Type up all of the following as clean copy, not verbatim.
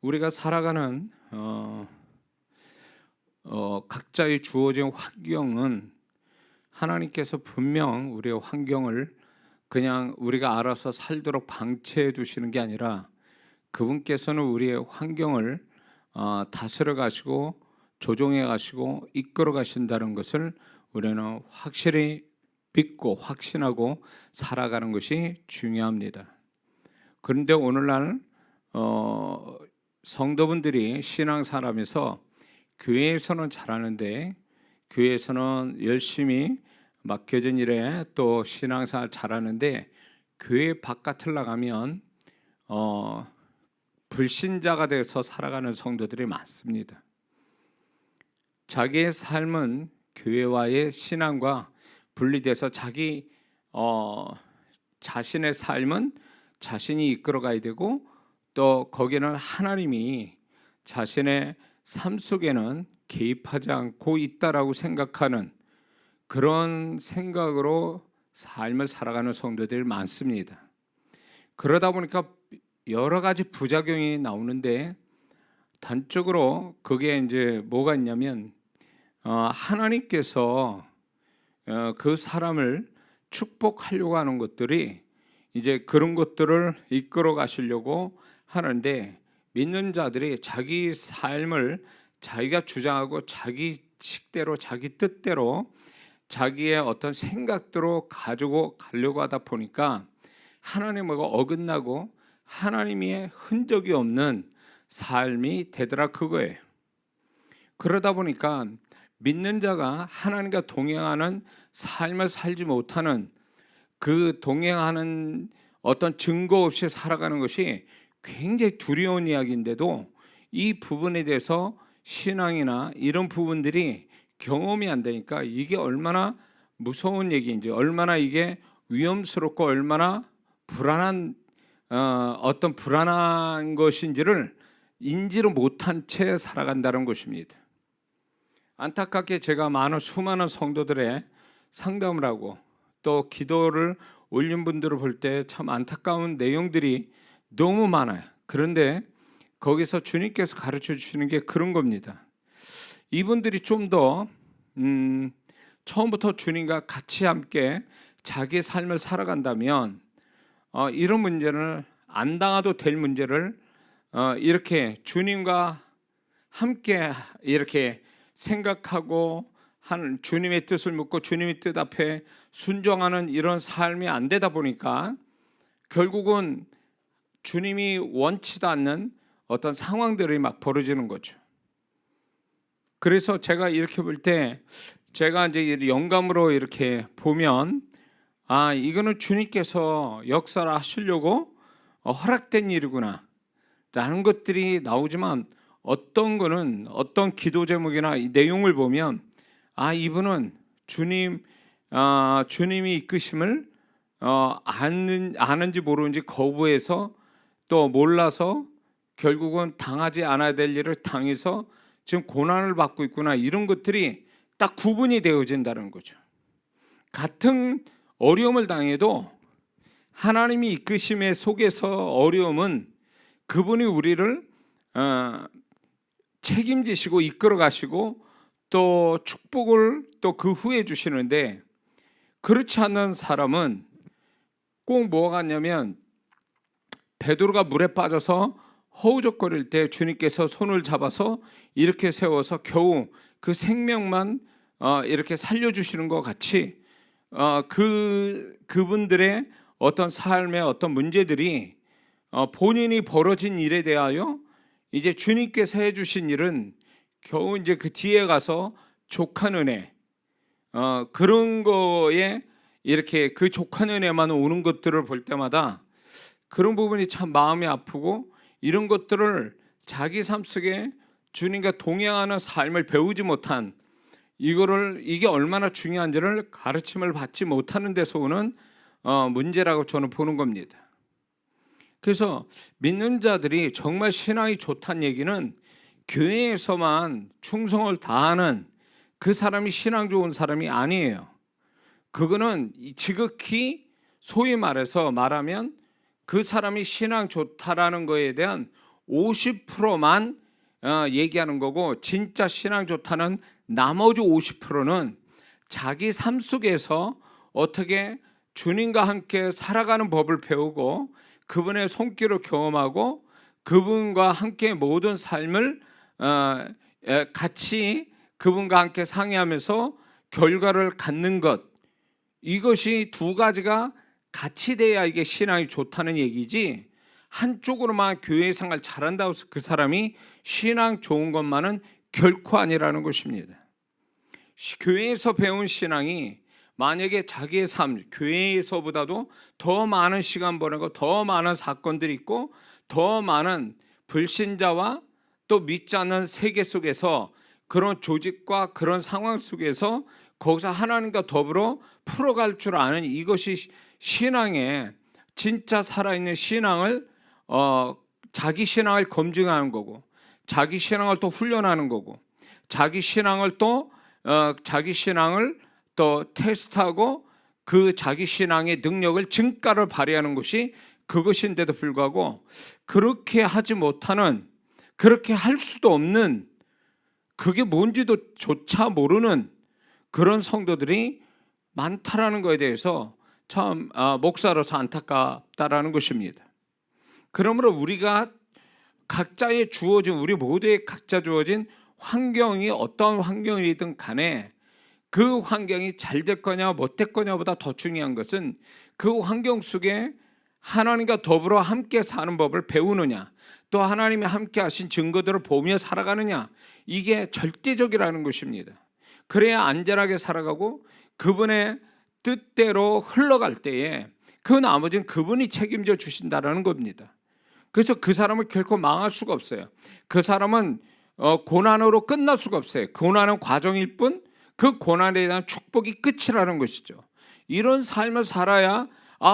우리가 살아가는 각자의 주어진 환경은 하나님께서 분명 우리의 환경을 그냥 우리가 알아서 살도록 방치해 두시는 게 아니라 그분께서는 우리의 환경을 다스려 가시고 조종해 가시고 이끌어 가신다는 것을 우리는 확실히 믿고 확신하고 살아가는 것이 중요합니다. 그런데 오늘날 성도분들이 신앙사람에서 교회에서는 잘하는데 교회에서는 열심히 맡겨진 일에 또 신앙생활 잘하는데 교회 바깥을 나가면 불신자가 돼서 살아가는 성도들이 많습니다. 자기의 삶은 교회와의 신앙과 분리돼서 자기 자신의 삶은 자신이 이끌어가야 되고 또 거기는 하나님이 자신의 삶 속에는 개입하지 않고 있다라고 생각하는 그런 생각으로 삶을 살아가는 성도들이 많습니다. 그러다 보니까 여러 가지 부작용이 나오는데 단적으로 그게 이제 뭐가 있냐면 하나님께서 그 사람을 축복하려고 하는 것들이 이제 그런 것들을 이끌어 가시려고 하는데 믿는 자들이 자기 삶을 자기가 주장하고 자기 식대로 자기 뜻대로 자기의 어떤 생각대로 가지고 가려고 하다 보니까 하나님하고 어긋나고 하나님의 흔적이 없는 삶이 되더라 그거예요. 그러다 보니까 믿는 자가 하나님과 동행하는 삶을 살지 못하는 그 동행하는 어떤 증거 없이 살아가는 것이 굉장히 두려운 이야기인데도 이 부분에 대해서 신앙이나 이런 부분들이 경험이 안 되니까 이게 얼마나 무서운 얘기인지 얼마나 이게 위험스럽고 얼마나 불안한 어떤 불안한 것인지를 인지를 못한 채 살아간다는 것입니다. 안타깝게 제가 수많은 성도들의 상담을 하고 또 기도를 올린 분들을 볼 때 참 안타까운 내용들이 너무 많아요. 그런데 거기서 주님께서 가르쳐 주시는 게 그런 겁니다. 이분들이 좀 더 처음부터 주님과 같이 함께 자기 삶을 살아간다면 이런 문제를 안 당해도 될 문제를 이렇게 주님과 함께 이렇게 생각하고 한 주님의 뜻을 묻고 주님의 뜻 앞에 순종하는 이런 삶이 안 되다 보니까 결국은 주님이 원치도 않는 어떤 상황들이 막 벌어지는 거죠. 그래서 제가 이렇게 볼 때 제가 이제 영감으로 이렇게 보면 이거는 주님께서 역사를 하시려고 허락된 일이구나 라는 것들이 나오지만 어떤 거는 어떤 기도 제목이나 이 내용을 보면 이분은 주님이 이끄심을 아는지 모르는지 거부해서 또 몰라서 결국은 당하지 않아야 될 일을 당해서 지금 고난을 받고 있구나 이런 것들이 딱 구분이 되어진다는 거죠. 같은 어려움을 당해도 하나님이 이끄심의 속에서 어려움은 그분이 우리를 책임지시고 이끌어 가시고 또 축복을 또 그 후에 주시는데 그렇지 않은 사람은 꼭 뭐가 같냐면 베드로가 물에 빠져서 허우적거릴 때 주님께서 손을 잡아서 이렇게 세워서 겨우 그 생명만 이렇게 살려주시는 것 같이 그분들의 어떤 삶의 어떤 문제들이 본인이 벌어진 일에 대하여 이제 주님께서 해주신 일은 겨우 이제 그 뒤에 가서 족한 은혜 그런 거에 이렇게 그 족한 은혜만 오는 것들을 볼 때마다 그런 부분이 참 마음이 아프고 이런 것들을 자기 삶 속에 주님과 동행하는 삶을 배우지 못한 이게 얼마나 중요한지를 가르침을 받지 못하는 데서 오는 문제라고 저는 보는 겁니다. 그래서 믿는 자들이 정말 신앙이 좋다는 얘기는 교회에서만 충성을 다하는 그 사람이 신앙 좋은 사람이 아니에요. 그거는 지극히 소위 말하면 그 사람이 신앙 좋다라는 거에 대한 50%만 얘기하는 거고, 진짜 신앙 좋다는 나머지 50%는 자기 삶 속에서 어떻게 주님과 함께 살아가는 법을 배우고 그분의 손길을 경험하고 그분과 함께 모든 삶을 같이 그분과 함께 상의하면서 결과를 갖는 것, 이것이 두 가지가 같이 돼야 이게 신앙이 좋다는 얘기지, 한쪽으로만 교회 생활 잘한다고 해서 그 사람이 신앙 좋은 것만은 결코 아니라는 것입니다. 교회에서 배운 신앙이 만약에 자기의 삶, 교회에서보다도 더 많은 시간 보내고 더 많은 사건들이 있고 더 많은 불신자와 또 믿지 않는 세계 속에서 그런 조직과 그런 상황 속에서 거기서 하나님과 더불어 풀어갈 줄 아는, 이것이 신앙의 진짜 살아있는 신앙을 자기 신앙을 검증하는 거고, 자기 신앙을 또 훈련하는 거고, 자기 신앙을 또 테스트하고 그 자기 신앙의 능력을 증가를 발휘하는 것이 그것인데도 불구하고 그렇게 하지 못하는, 그렇게 할 수도 없는, 그게 뭔지도 조차 모르는 그런 성도들이 많다라는 것에 대해서 참 목사로서 안타깝다라는 것입니다. 그러므로 우리가 각자의 주어진, 우리 모두의 각자 주어진 환경이 어떤 환경이든 간에 그 환경이 잘 될 거냐 못 될 거냐보다 더 중요한 것은 그 환경 속에 하나님과 더불어 함께 사는 법을 배우느냐, 또 하나님이 함께 하신 증거들을 보며 살아가느냐, 이게 절대적이라는 것입니다. 그래야 안전하게 살아가고 그분의 뜻대로 흘러갈 때에 그 나머지는 그분이 책임져 주신다라는 겁니다. 그래서 그 사람은 결코 망할 수가 없어요. 그 사람은 고난으로 끝날 수가 없어요. 고난은 과정일 뿐 그 고난에 대한 축복이 끝이라는 것이죠. 이런 삶을 살아야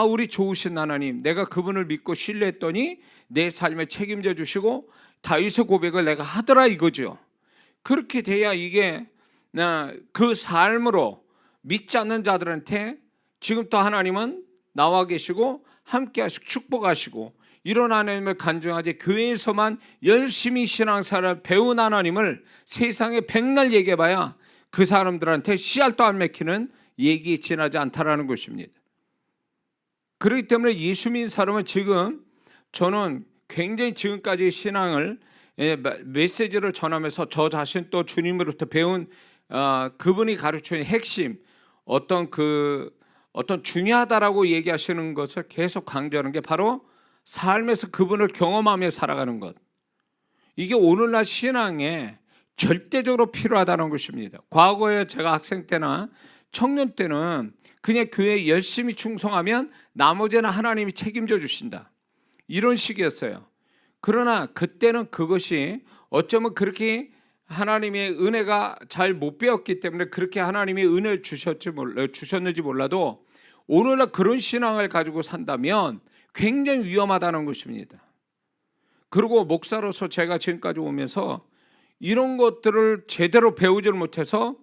우리 좋으신 하나님, 내가 그분을 믿고 신뢰했더니 내 삶을 책임져 주시고 다윗의 고백을 내가 하더라 이거죠. 그렇게 돼야 이게 그 삶으로 믿지 않는 자들한테 지금 또 하나님은 나와 계시고 함께 하시고 축복하시고 이런 하나님을 간증하지, 교회에서만 열심히 신앙생활을 배운 하나님을 세상에 백날 얘기해봐야 그 사람들한테 씨알도 안 맥히는 얘기 지나지 않다라는 것입니다. 그렇기 때문에 예수 믿는 사람은 지금 저는 굉장히 지금까지 신앙을 메시지를 전하면서 저 자신 또 주님으로부터 배운 그분이 가르치는 핵심, 어떤 중요하다라고 얘기하시는 것을 계속 강조하는 게 바로 삶에서 그분을 경험하며 살아가는 것. 이게 오늘날 신앙에 절대적으로 필요하다는 것입니다. 과거에 제가 학생 때나 청년 때는 그냥 교회에 열심히 충성하면 나머지는 하나님이 책임져 주신다, 이런 식이었어요. 그러나 그때는 그것이 어쩌면 그렇게 하나님의 은혜가 잘 못 배웠기 때문에 그렇게 하나님이 은혜를 주셨는지 몰라도 오늘날 그런 신앙을 가지고 산다면 굉장히 위험하다는 것입니다. 그리고 목사로서 제가 지금까지 오면서 이런 것들을 제대로 배우지를 못해서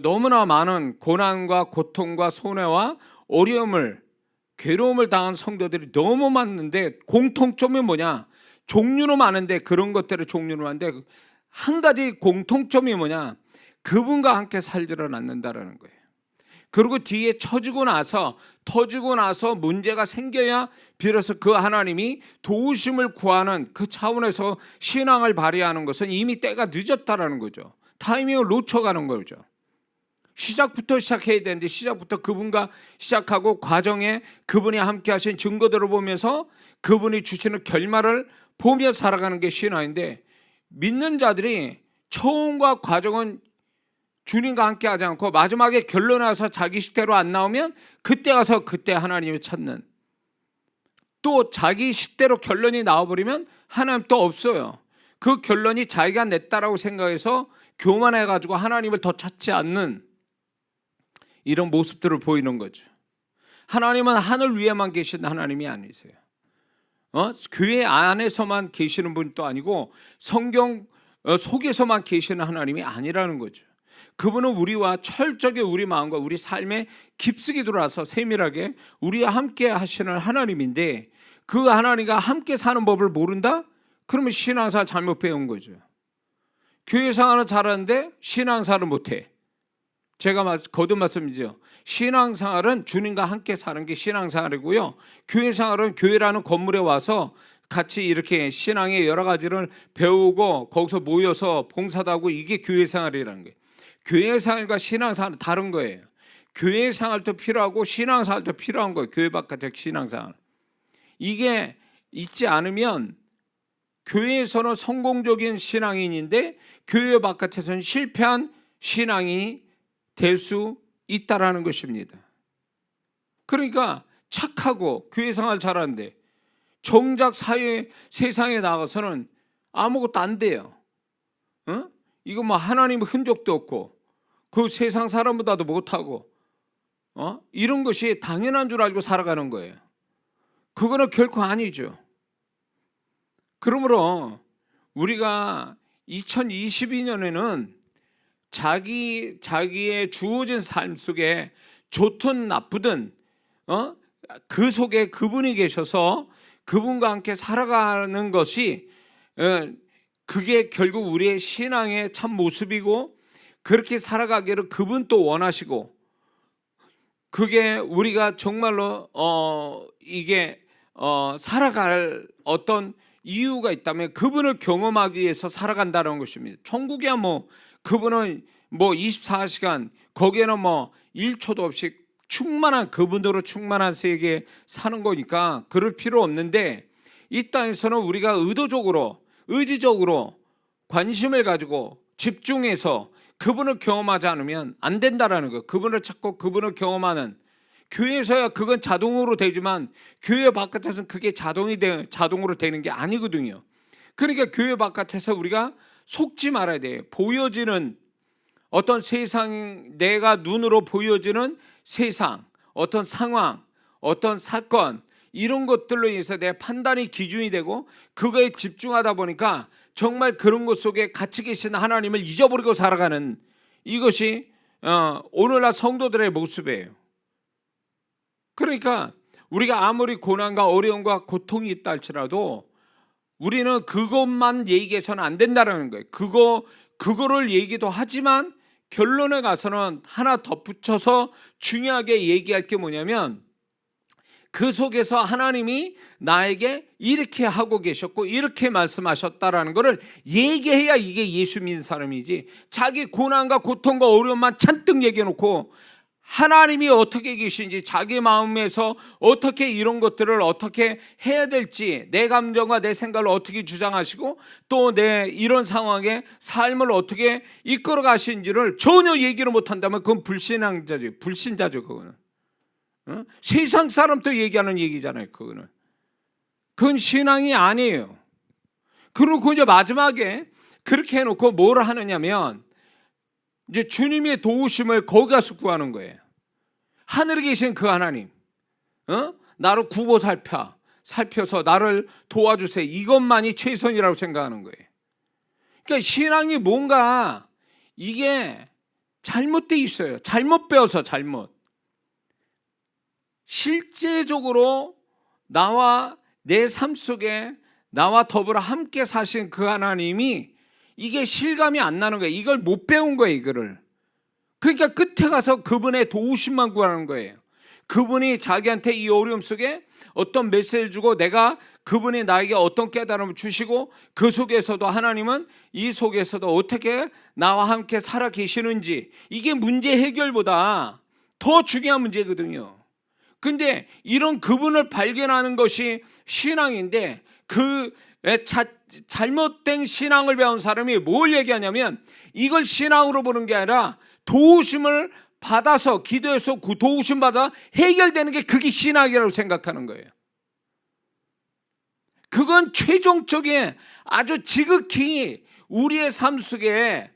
너무나 많은 고난과 고통과 손해와 어려움을, 괴로움을 당한 성도들이 너무 많은데 공통점이 뭐냐? 종류는 많은데, 그런 것들의 종류는 많은데 한 가지 공통점이 뭐냐? 그분과 함께 살지를 않는다라는 거예요. 그리고 뒤에 터지고 나서 문제가 생겨야 비로소 그 하나님이 도우심을 구하는 그 차원에서 신앙을 발휘하는 것은 이미 때가 늦었다라는 거죠. 타이밍을 놓쳐가는 거죠. 시작부터 시작해야 되는데 시작부터 그분과 시작하고 과정에 그분이 함께 하신 증거들을 보면서 그분이 주시는 결말을 보며 살아가는 게 신앙인데, 믿는 자들이 처음과 과정은 주님과 함께 하지 않고 마지막에 결론에 와서 자기 식대로 안 나오면 그때 가서 그때 하나님을 찾는, 또 자기 식대로 결론이 나와버리면 하나님 또 없어요. 그 결론이 자기가 냈다라고 생각해서 교만해가지고 하나님을 더 찾지 않는 이런 모습들을 보이는 거죠. 하나님은 하늘 위에만 계신 하나님이 아니세요. 교회 안에서만 계시는 분도 아니고 성경 속에서만 계시는 하나님이 아니라는 거죠. 그분은 우리와 철저하게 우리 마음과 우리 삶에 깊숙이 들어와서 세밀하게 우리와 함께 하시는 하나님인데, 그 하나님과 함께 사는 법을 모른다? 그러면 신앙생활 잘못 배운 거죠. 교회생활은 잘하는데 신앙생활을 못해. 제가 거듭 말씀이죠. 신앙생활은 주님과 함께 사는 게 신앙생활이고요. 교회생활은 교회라는 건물에 와서 같이 이렇게 신앙의 여러 가지를 배우고 거기서 모여서 봉사도 하고, 이게 교회생활이라는 거예요. 교회생활과 신앙생활은 다른 거예요. 교회생활도 필요하고 신앙생활도 필요한 거예요. 교회 바깥의 신앙생활. 이게 있지 않으면 교회에서는 성공적인 신앙인인데 교회 바깥에서는 실패한 신앙이 될 수 있다라는 것입니다. 그러니까 착하고 교회생활 잘하는데 정작 세상에 나가서는 아무것도 안 돼요. 이거 뭐 하나님 흔적도 없고 그 세상 사람보다도 못하고 이런 것이 당연한 줄 알고 살아가는 거예요. 그거는 결코 아니죠. 그러므로 우리가 2022년에는 자기의 주어진 삶 속에 좋든 나쁘든 그 속에 그분이 계셔서 그분과 함께 살아가는 것이 그게 결국 우리의 신앙의 참 모습이고, 그렇게 살아가기를 그분 또 원하시고, 그게 우리가 정말로 이게 살아갈 어떤 이유가 있다면 그분을 경험하기 위해서 살아간다는 것입니다. 천국이야 뭐 그분은 뭐 24시간 거기에는 뭐 1초도 없이 충만한, 그분으로 충만한 세계에 사는 거니까 그럴 필요 없는데, 이 땅에서는 우리가 의지적으로 관심을 가지고 집중해서 그분을 경험하지 않으면 안 된다라는 거예요. 그분을 찾고 그분을 경험하는, 교회에서야 그건 자동으로 되지만 교회 바깥에서는 그게 자동으로 되는 게 아니거든요. 그러니까 교회 바깥에서 우리가 속지 말아야 돼요. 보여지는 어떤 세상, 내가 눈으로 보여지는 세상, 어떤 상황, 어떤 사건, 이런 것들로 인해서 내 판단이 기준이 되고 그거에 집중하다 보니까 정말 그런 것 속에 같이 계신 하나님을 잊어버리고 살아가는, 이것이 오늘날 성도들의 모습이에요. 그러니까 우리가 아무리 고난과 어려움과 고통이 있다 할지라도 우리는 그것만 얘기해서는 안 된다는 거예요. 그거를 얘기도 하지만 결론에 가서는 하나 덧붙여서 중요하게 얘기할 게 뭐냐면, 그 속에서 하나님이 나에게 이렇게 하고 계셨고 이렇게 말씀하셨다라는 것을 얘기해야 이게 예수 믿는 사람이지, 자기 고난과 고통과 어려움만 잔뜩 얘기해놓고 하나님이 어떻게 계신지, 자기 마음에서 어떻게 이런 것들을 어떻게 해야 될지, 내 감정과 내 생각을 어떻게 주장하시고 또 내 이런 상황에 삶을 어떻게 이끌어 가시는지를 전혀 얘기를 못한다면 그건 불신자죠. 그거는 세상 사람도 얘기하는 얘기잖아요. 그건 신앙이 아니에요. 그리고 이제 마지막에 그렇게 해놓고 뭘 하느냐면 이제 주님의 도우심을 거기 가서 구하는 거예요. 하늘에 계신 그 하나님, 나를 구보 살펴서 나를 도와주세요. 이것만이 최선이라고 생각하는 거예요. 그러니까 신앙이 뭔가 이게 잘못돼 있어요. 잘못 배워서 실제적으로 나와 내 삶 속에 나와 더불어 함께 사신 그 하나님이 이게 실감이 안 나는 거예요. 이걸 못 배운 거예요, 이거를. 그러니까 끝에 가서 그분의 도우심만 구하는 거예요. 그분이 자기한테 이 어려움 속에 어떤 메시지를 주고 내가 그분이 나에게 어떤 깨달음을 주시고 그 속에서도 하나님은 이 속에서도 어떻게 나와 함께 살아 계시는지, 이게 문제 해결보다 더 중요한 문제거든요. 근데 이런 그분을 발견하는 것이 신앙인데, 잘못된 신앙을 배운 사람이 뭘 얘기하냐면 이걸 신앙으로 보는 게 아니라 도우심을 받아서, 기도해서 도우심 받아 해결되는 게 그게 신앙이라고 생각하는 거예요. 그건 최종적인 아주 지극히 우리의 삶 속에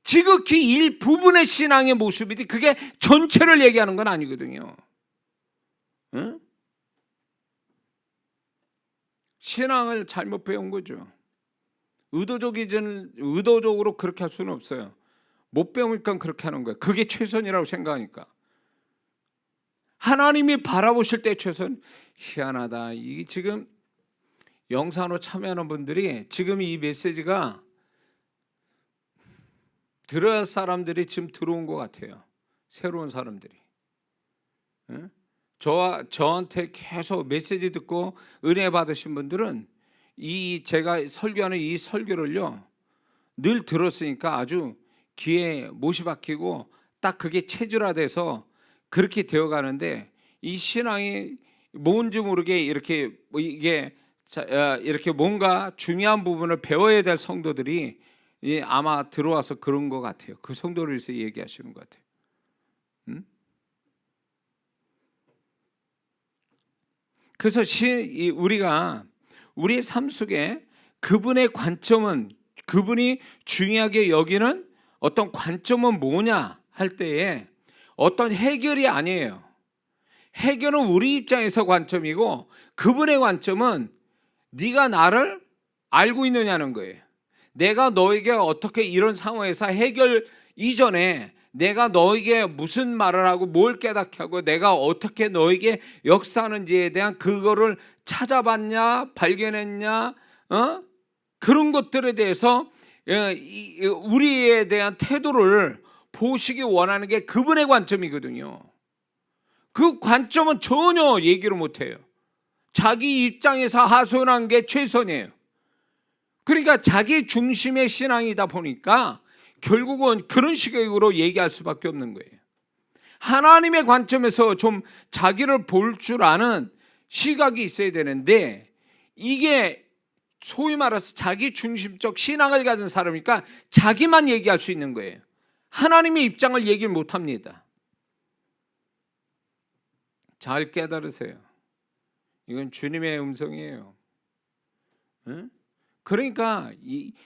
지극히 일부분의 신앙의 모습이지 그게 전체를 얘기하는 건 아니거든요. 응? 신앙을 잘못 배운 거죠. 의도적으로 그렇게 할 수는 없어요. 못 배우니까 그렇게 하는 거예요. 그게 최선이라고 생각하니까. 하나님이 바라보실 때 최선, 희한하다. 이 지금 영상으로 참여하는 분들이 지금 이 메시지가 들어야 할 사람들이 지금 들어온 것 같아요. 새로운 사람들이. 저한테 계속 메시지 듣고 은혜 받으신 분들은 이 제가 설교하는 이 설교를요 늘 들었으니까 아주 귀에 못이 박히고 딱 그게 체질화돼서 그렇게 되어가는데, 이 신앙이 뭔지 모르게 이렇게 이렇게 뭔가 중요한 부분을 배워야 될 성도들이 아마 들어와서 그런 것 같아요. 그 성도를 위해서 얘기하시는 것 같아요. 그래서 우리가 우리의 삶 속에 그분의 관점은, 그분이 중요하게 여기는 어떤 관점은 뭐냐 할 때에 어떤 해결이 아니에요. 해결은 우리 입장에서 관점이고, 그분의 관점은 네가 나를 알고 있느냐는 거예요. 내가 너에게 어떻게 이런 상황에서 해결 이전에 내가 너에게 무슨 말을 하고 뭘 깨닫게 하고 내가 어떻게 너에게 역사하는지에 대한 그거를 찾아봤냐, 발견했냐, 그런 것들에 대해서 우리에 대한 태도를 보시기 원하는 게 그분의 관점이거든요. 그 관점은 전혀 얘기를 못해요. 자기 입장에서 하소연한 게 최선이에요. 그러니까 자기 중심의 신앙이다 보니까 결국은 그런 식으로 얘기할 수밖에 없는 거예요. 하나님의 관점에서 좀 자기를 볼 줄 아는 시각이 있어야 되는데, 이게 소위 말해서 자기 중심적 신앙을 가진 사람이니까 자기만 얘기할 수 있는 거예요. 하나님의 입장을 얘기를 못합니다. 잘 깨달으세요. 이건 주님의 음성이에요. 그러니까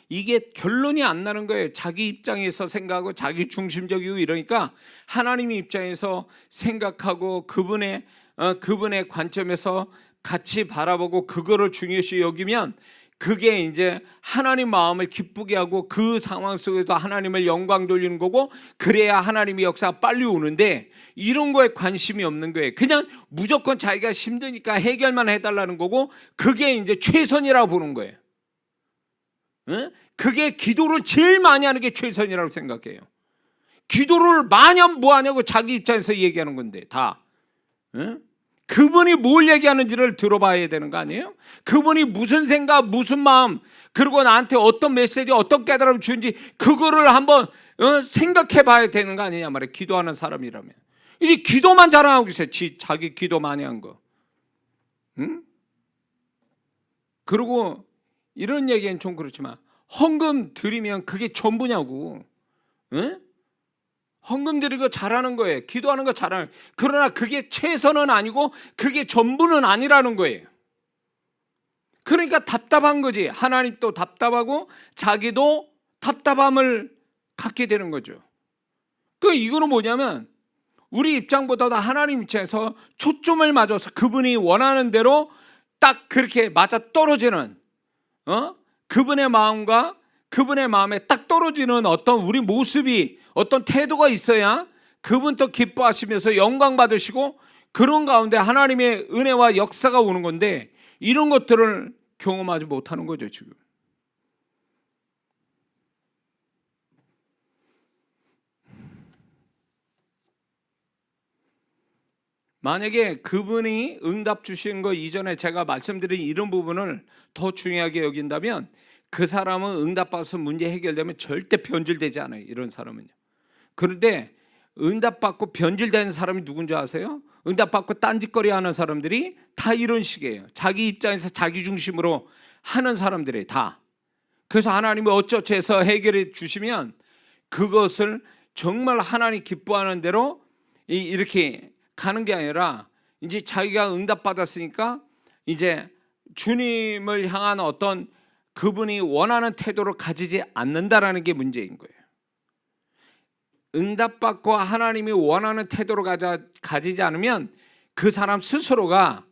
이게 결론이 안 나는 거예요. 자기 입장에서 생각하고 자기 중심적이고 이러니까 하나님의 입장에서 생각하고 그분의 관점에서 같이 바라보고 그거를 중요시 여기면 그게 이제 하나님 마음을 기쁘게 하고 그 상황 속에서 하나님을 영광 돌리는 거고, 그래야 하나님의 역사가 빨리 오는데 이런 거에 관심이 없는 거예요. 그냥 무조건 자기가 힘드니까 해결만 해달라는 거고, 그게 이제 최선이라고 보는 거예요. 그게 기도를 제일 많이 하는 게 최선이라고 생각해요. 기도를 많이 하면 뭐하냐고 자기 입장에서 얘기하는 건데 다. 그분이 뭘 얘기하는지를 들어봐야 되는 거 아니에요? 그분이 무슨 생각, 무슨 마음, 그리고 나한테 어떤 메시지, 어떤 깨달음을 주는지 그거를 한번 생각해 봐야 되는 거 아니냐 말이에요. 기도하는 사람이라면. 이제 기도만 자랑하고 있어요. 자기 기도 많이 한 거. 그리고 이런 얘기는 좀 그렇지만 헌금 드리면 그게 전부냐고. 헌금 드리고 잘하는 거예요. 기도하는 거 잘하는 거예요. 그러나 그게 최선은 아니고 그게 전부는 아니라는 거예요. 그러니까 답답한 거지. 하나님도 답답하고 자기도 답답함을 갖게 되는 거죠. 이거는 뭐냐면 우리 입장보다도 하나님 입장에서 초점을 맞춰서 그분이 원하는 대로 딱 그렇게 맞아 떨어지는 그분의 마음과 그분의 마음에 딱 떨어지는 어떤 우리 모습이, 어떤 태도가 있어야 그분도 기뻐하시면서 영광 받으시고 그런 가운데 하나님의 은혜와 역사가 오는 건데, 이런 것들을 경험하지 못하는 거죠 지금. 만약에 그분이 응답 주신 거 이전에 제가 말씀드린 이런 부분을 더 중요하게 여긴다면 그 사람은 응답받아서 문제 해결되면 절대 변질되지 않아요. 이런 사람은요. 그런데 응답받고 변질되는 사람이 누군지 아세요? 응답받고 딴짓거리 하는 사람들이 다 이런 식이에요. 자기 입장에서 자기 중심으로 하는 사람들이 다. 그래서 하나님이 어쩌지 해서 해결해 주시면 그것을 정말 하나님 기뻐하는 대로 이렇게 가는 게 아니라 이제 자기가 응답받았으니까 이제 주님을 향한 어떤 그분이 원하는 태도를 가지지 않는다라는 게 문제인 거예요. 응답받고 하나님이 원하는 태도를 가지지 않으면 그 사람 스스로가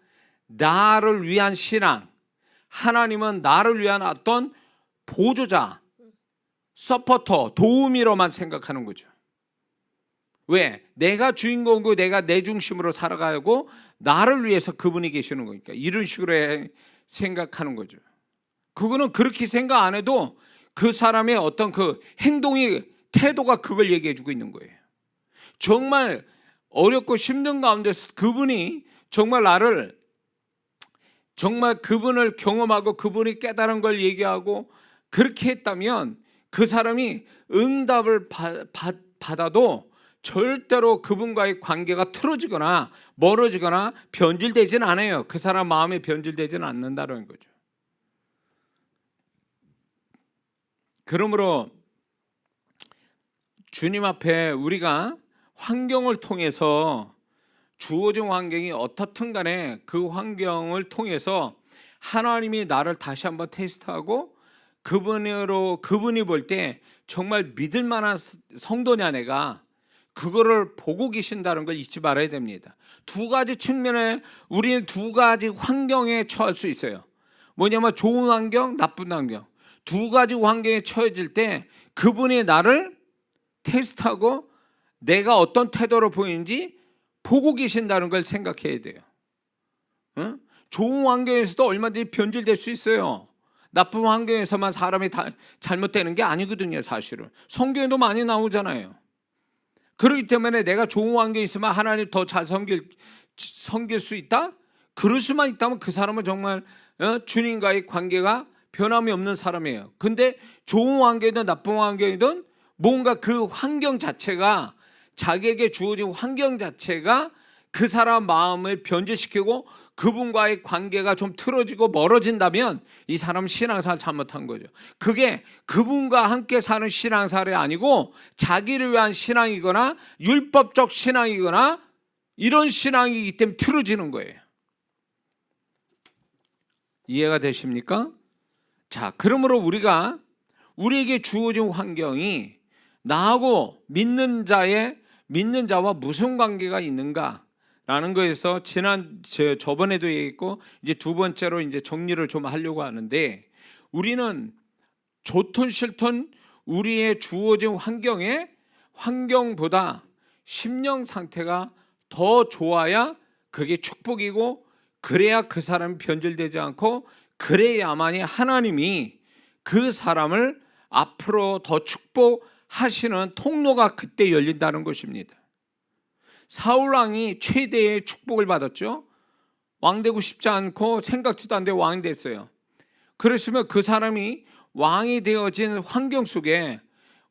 나를 위한 신앙, 하나님은 나를 위한 어떤 보조자, 서포터, 도우미로만 생각하는 거죠. 왜? 내가 주인공이고 내가 내 중심으로 살아가고 나를 위해서 그분이 계시는 거니까. 이런 식으로 생각하는 거죠. 그거는 그렇게 생각 안 해도 그 사람의 어떤 그 행동이 태도가 그걸 얘기해 주고 있는 거예요. 정말 어렵고 힘든 가운데서 그분이 정말 나를 정말 그분을 경험하고 그분이 깨달은 걸 얘기하고 그렇게 했다면 그 사람이 응답을 받아도 절대로 그분과의 관계가 틀어지거나 멀어지거나 변질되지는 않아요. 그 사람 마음에 변질되지는 않는다는 거죠. 그러므로 주님 앞에 우리가 환경을 통해서 주어진 환경이 어떻든 간에 그 환경을 통해서 하나님이 나를 다시 한번 테스트하고 그분이 볼 때 정말 믿을 만한 성도냐 내가 그거를 보고 계신다는 걸 잊지 말아야 됩니다. 두 가지 측면에 우리는 두 가지 환경에 처할 수 있어요. 뭐냐면 좋은 환경, 나쁜 환경. 두 가지 환경에 처해질 때 그분이 나를 테스트하고 내가 어떤 태도로 보이는지 보고 계신다는 걸 생각해야 돼요. 좋은 환경에서도 얼마든지 변질될 수 있어요. 나쁜 환경에서만 사람이 다 잘못되는 게 아니거든요. 사실은 성경에도 많이 나오잖아요. 그렇기 때문에 내가 좋은 환경에 있으면 하나님 더 잘 섬길 수 있다? 그럴 수만 있다면 그 사람은 정말 주님과의 관계가 변함이 없는 사람이에요. 근데 좋은 환경이든 나쁜 환경이든 뭔가 그 환경 자체가 자기에게 주어진 환경 자체가 그 사람 마음을 변질시키고 그분과의 관계가 좀 틀어지고 멀어진다면 이 사람은 신앙생활 잘못한 거죠. 그게 그분과 함께 사는 신앙생활이 아니고 자기를 위한 신앙이거나 율법적 신앙이거나 이런 신앙이기 때문에 틀어지는 거예요. 이해가 되십니까? 자, 그러므로 우리에게 주어진 환경이 나하고 믿는 자와 무슨 관계가 있는가라는 거에서 저번에도 얘기했고 이제 두 번째로 이제 정리를 좀 하려고 하는데 우리는 좋든 싫든 우리의 주어진 환경보다 심령 상태가 더 좋아야 그게 축복이고 그래야 그 사람이 변질되지 않고 그래야만이 하나님이 그 사람을 앞으로 더 축복하시는 통로가 그때 열린다는 것입니다. 사울왕이 최대의 축복을 받았죠. 왕 되고 싶지 않고 생각지도 않는데 왕이 됐어요. 그랬으면 그 사람이 왕이 되어진 환경 속에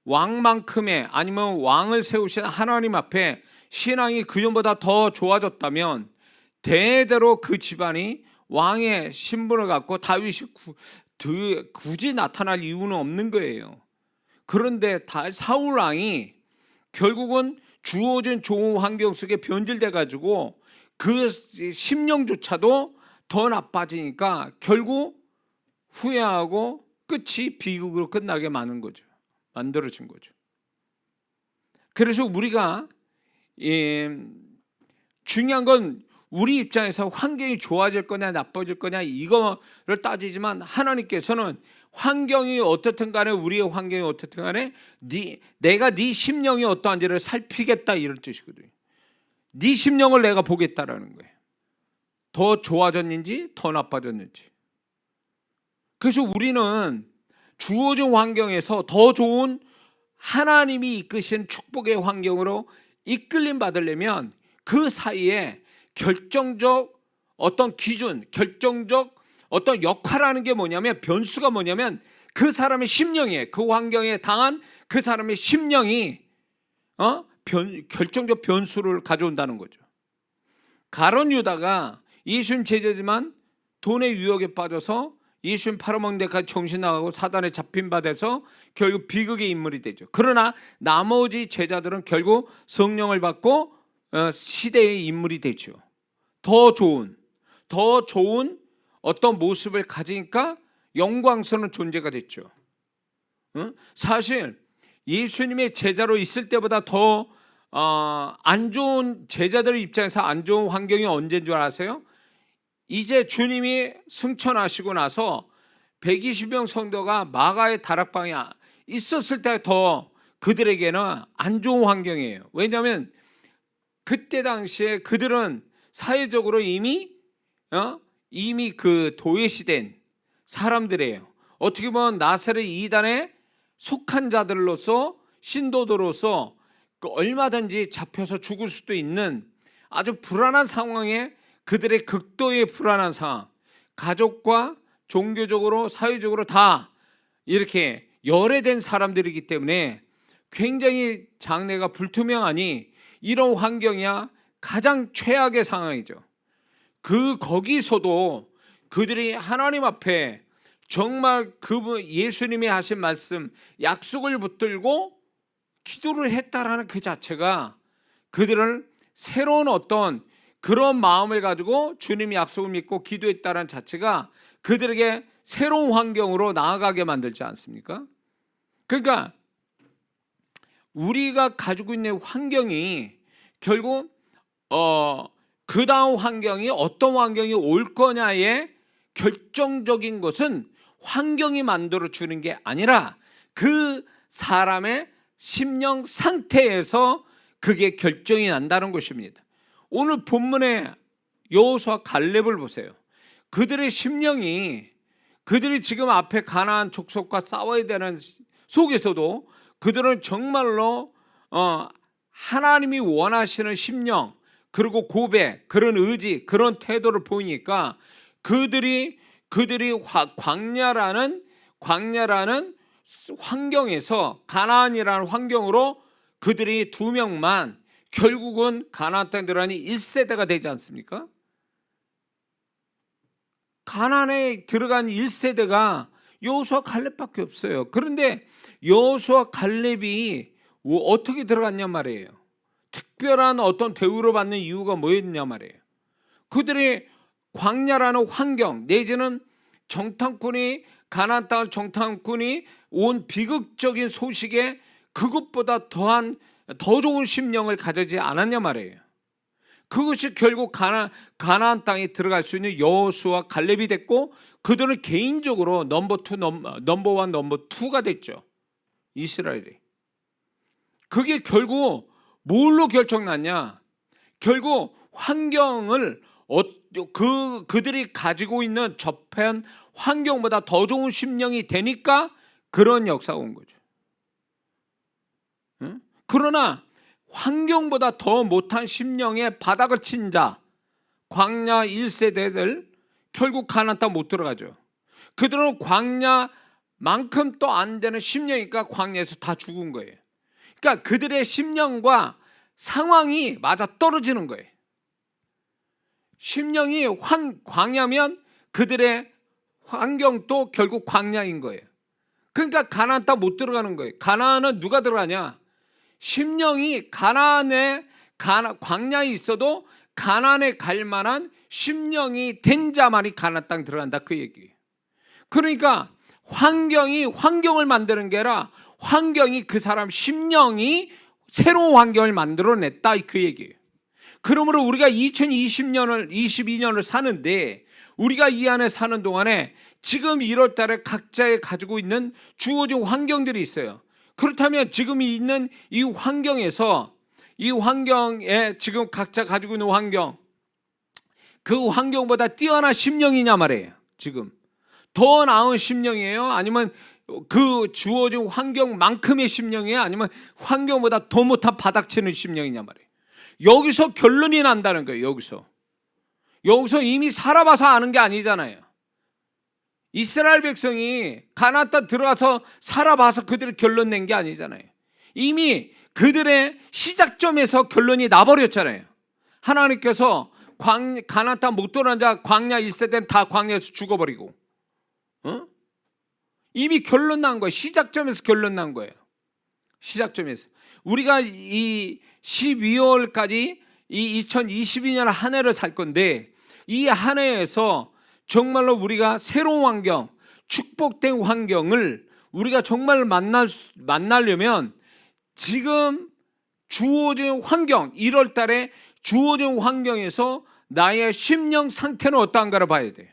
왕만큼의 아니면 왕을 세우신 하나님 앞에 신앙이 그전보다 더 좋아졌다면 대대로 그 집안이 왕의 신분을 갖고 다윗이 굳이 나타날 이유는 없는 거예요. 그런데 사울 왕이 결국은 주어진 좋은 환경 속에 변질돼 가지고 그 심령조차도 더 나빠지니까 결국 후회하고 끝이 비극으로 끝나게 만들어진 거죠. 그래서 우리가 중요한 건 우리 입장에서 환경이 좋아질 거냐 나빠질 거냐 이거를 따지지만 하나님께서는 환경이 어떻든 간에 우리의 환경이 어떻든 간에 내가 네 심령이 어떠한지를 살피겠다 이런 뜻이거든요. 네 심령을 내가 보겠다라는 거예요. 더 좋아졌는지 더 나빠졌는지. 그래서 우리는 주어진 환경에서 더 좋은 하나님이 이끄신 축복의 환경으로 이끌림 받으려면 그 사이에 결정적 어떤 기준, 결정적 어떤 역할하는 게 뭐냐면 변수가 뭐냐면 그 사람의 심령이에요. 그 환경에 당한 그 사람의 심령이 결정적 변수를 가져온다는 거죠. 가룟 유다가 예수님 제자지만 돈의 유혹에 빠져서 예수님 팔아먹는 데까지 정신 나가고 사단에 잡힌 바 돼서 결국 비극의 인물이 되죠. 그러나 나머지 제자들은 결국 성령을 받고 시대의 인물이 되죠. 더 좋은 어떤 모습을 가지니까 영광스러운 존재가 됐죠. 사실 예수님의 제자로 있을 때보다 더 안 좋은 제자들의 입장에서 안 좋은 환경이 언제인 줄 아세요? 이제 주님이 승천하시고 나서 120명 성도가 마가의 다락방에 있었을 때 더 그들에게는 안 좋은 환경이에요. 왜냐하면 그때 당시에 그들은 사회적으로 이미 이미 그 도외시된 사람들이에요. 어떻게 보면 나사렛 이단에 속한 자들로서 신도들로서 얼마든지 잡혀서 죽을 수도 있는 아주 불안한 상황에 그들의 극도의 불안한 상황, 가족과 종교적으로 사회적으로 다 이렇게 열애된 사람들이기 때문에 굉장히 장래가 불투명하니 이런 환경이야 가장 최악의 상황이죠. 거기서도 그들이 하나님 앞에 정말 그분 예수님이 하신 말씀 약속을 붙들고 기도를 했다라는 그 자체가 그들을 새로운 어떤 그런 마음을 가지고 주님이 약속을 믿고 기도했다는 자체가 그들에게 새로운 환경으로 나아가게 만들지 않습니까? 그러니까 우리가 가지고 있는 환경이 결국 그 다음 환경이 어떤 환경이 올 거냐의 결정적인 것은 환경이 만들어 주는 게 아니라 그 사람의 심령 상태에서 그게 결정이 난다는 것입니다. 오늘 본문의 여호수아 갈렙을 보세요. 그들의 심령이 그들이 지금 앞에 가나안 족속과 싸워야 되는 속에서도 그들은 정말로 하나님이 원하시는 심령 그리고 고백 그런 의지 그런 태도를 보이니까 그들이 광야라는 환경에서 가나안이라는 환경으로 그들이 2명만 결국은 가나안 땅 들어가니 1세대가 되지 않습니까? 가나안에 들어간 1세대가 여호수아 갈렙밖에 없어요. 그런데 여호수아 갈렙이 어떻게 들어갔냐 말이에요. 특별한 어떤 대우를 받는 이유가 뭐였냐 말이에요. 그들이 광야라는 환경 내지는 정탐꾼이 가나안 땅을 정탐꾼이 온 비극적인 소식에 그것보다 더 좋은 심령을 가지지 않았냐 말이에요. 그것이 결국 가나안 땅에 들어갈 수 있는 여호수아 갈렙이 됐고 그들은 개인적으로 넘버 1, 넘버 2가 됐죠. 이스라엘이. 그게 결국 뭘로 결정났냐? 결국 환경을 그들이 가지고 있는 접한 환경보다 더 좋은 심령이 되니까 그런 역사가 온 거죠. 응? 그러나 환경보다 더 못한 심령에 바닥을 친 자, 광야 1세대들 결국 가나안 땅 못 들어가죠. 그들은 광야만큼 또 안 되는 심령이니까 광야에서 다 죽은 거예요. 그러니까 그들의 심령과 상황이 맞아 떨어지는 거예요. 심령이 광야면 그들의 환경도 결국 광야인 거예요. 그러니까 가나안 땅 못 들어가는 거예요. 가나안은 누가 들어가냐? 심령이 광야에 있어도 가나안에 갈 만한 심령이 된 자만이 가나안 땅 들어간다 그 얘기예요. 그러니까 환경을 만드는 게 아니라 환경이 그 사람 심령이 새로운 환경을 만들어냈다 그 얘기예요. 그러므로 우리가 22년을 사는데 우리가 이 안에 사는 동안에 지금 1월 달에 각자의 가지고 있는 주어진 환경들이 있어요. 그렇다면 지금 있는 이 환경에서 이 환경에 지금 각자 가지고 있는 환경 그 환경보다 뛰어난 심령이냐 말이에요. 지금 더 나은 심령이에요? 아니면 그 주어진 환경만큼의 심령이에요? 아니면 환경보다 더 못한 바닥치는 심령이냐 말이에요. 여기서 결론이 난다는 거예요. 여기서 이미 살아봐서 아는 게 아니잖아요. 이스라엘 백성이 가나안 땅 들어가서 살아봐서 그들이 결론 낸 게 아니잖아요. 이미 그들의 시작점에서 결론이 나버렸잖아요. 하나님께서 가나안 땅 못 들어간 자 광야 1세대는 다 광야에서 죽어버리고 이미 결론 난 거예요. 시작점에서 결론 난 거예요. 시작점에서 우리가 이 12월까지 이 2022년 한 해를 살 건데 이 한 해에서 정말로 우리가 새로운 환경, 축복된 환경을 우리가 정말 만나려면 지금 주어진 환경, 1월 달에 주어진 환경에서 나의 심령 상태는 어떠한가를 봐야 돼요.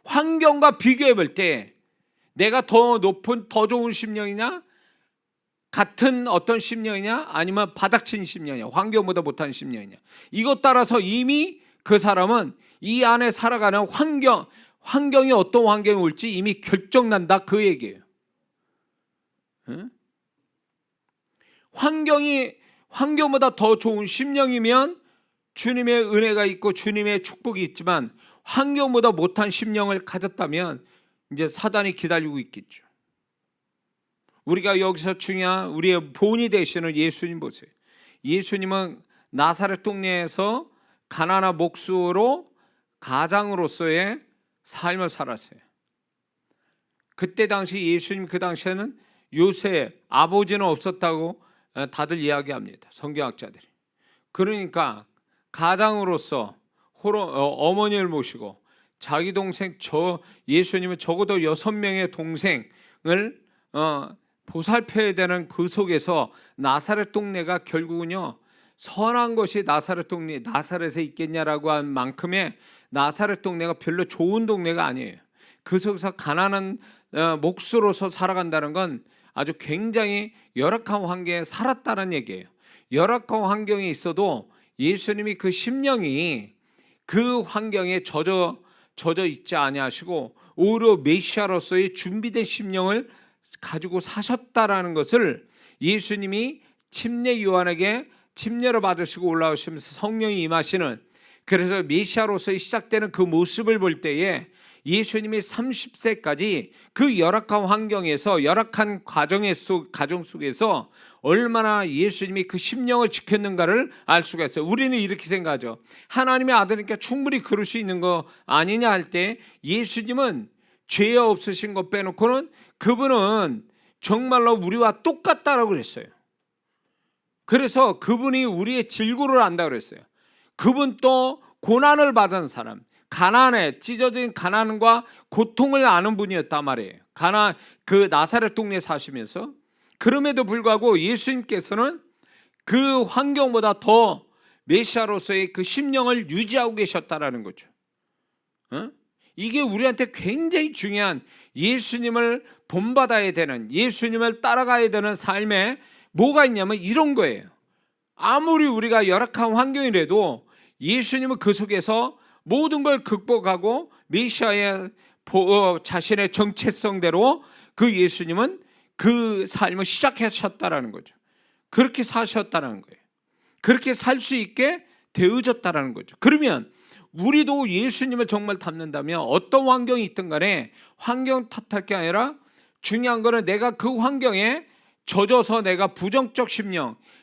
환경과 비교해 볼 때 내가 더 높은, 더 좋은 심령이냐? 같은 어떤 심령이냐? 아니면 바닥친 심령이냐? 환경보다 못한 심령이냐? 이것 따라서 이미 그 사람은 이 안에 살아가는 환경이 어떤 환경이 올지 이미 결정난다, 그 얘기예요. 환경보다 더 좋은 심령이면 주님의 은혜가 있고 주님의 축복이 있지만, 환경보다 못한 심령을 가졌다면 이제 사단이 기다리고 있겠죠. 우리가 여기서 중요한 우리의 본이 되시는 예수님 보세요. 예수님은 나사렛 동네에서 가난한 목수로 가장으로서의 삶을 살았어요. 그때 당시 예수님, 그 당시에는 요새 아버지는 없었다고 다들 이야기합니다, 성경학자들이. 그러니까 가장으로서 어머니를 모시고 자기 동생, 예수님은 적어도 6명의 동생을 보살펴야 되는 그 속에서 나사렛 동네가 결국은요, 선한 것이 나사렛에 있겠냐라고 한 만큼의 나사렛 동네가 별로 좋은 동네가 아니에요. 그 속에서 가난한 목수로서 살아간다는 건 아주 굉장히 열악한 환경에 살았다는 얘기예요. 열악한 환경에 있어도 예수님이 그 심령이 그 환경에 젖어 있지 아니하시고 오히려 메시아로서의 준비된 심령을 가지고 사셨다라는 것을 예수님이 침례 요한에게 침례를 받으시고 올라오시면서 성령이 임하시는, 그래서 메시아로서의 시작되는 그 모습을 볼 때에 예수님이 30세까지 그 열악한 환경에서, 열악한 가정 속에서 얼마나 예수님이 그 심령을 지켰는가를 알 수가 있어요. 우리는 이렇게 생각하죠. 하나님의 아들이니까 충분히 그럴 수 있는 거 아니냐 할 때, 예수님은 죄 없으신 것 빼놓고는 그분은 정말로 우리와 똑같다라고 그랬어요. 그래서 그분이 우리의 질고를 안다고 그랬어요. 그분도 고난을 받은 사람, 찢어진 가난과 고통을 아는 분이었단 말이에요. 그 나사렛 동네에 사시면서. 그럼에도 불구하고 예수님께서는 그 환경보다 더 메시아로서의 그 심령을 유지하고 계셨다라는 거죠. 이게 우리한테 굉장히 중요한, 예수님을 본받아야 되는, 예수님을 따라가야 되는 삶에 뭐가 있냐면 이런 거예요. 아무리 우리가 열악한 환경이라도 예수님은 그 속에서 모든 걸 극복하고 메시아의 자신의 정체성대로 그 예수님은 그 삶을 시작하셨다라는 거죠. 그렇게 사셨다는 거예요. 그렇게 살 수 있게 되어졌다라는 거죠. 그러면 우리도 예수님을 정말 닮는다면 어떤 환경이 있든 간에 환경 탓할 게 아니라 중요한 거는 내가 그 환경에 젖어서 내가 부정적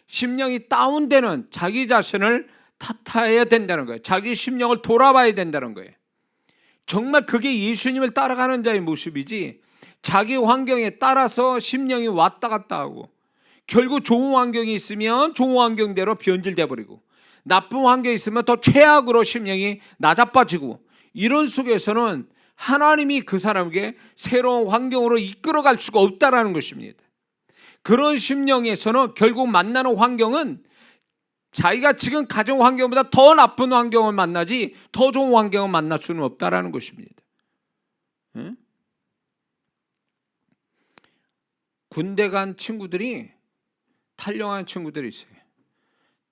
심령이 다운되는 자기 자신을 탓해야 된다는 거예요. 자기 심령을 돌아봐야 된다는 거예요. 정말 그게 예수님을 따라가는 자의 모습이지, 자기 환경에 따라서 심령이 왔다 갔다 하고 결국 좋은 환경이 있으면 좋은 환경대로 변질돼 버리고, 나쁜 환경이 있으면 더 최악으로 심령이 낮아빠지고, 이런 속에서는 하나님이 그 사람에게 새로운 환경으로 이끌어갈 수가 없다라는 것입니다. 그런 심령에서는 결국 만나는 환경은 자기가 지금 가정 환경보다 더 나쁜 환경을 만나지 더 좋은 환경을 만날 수는 없다라는 것입니다. 군대 간 친구들이 탈영하는 친구들이 있어요.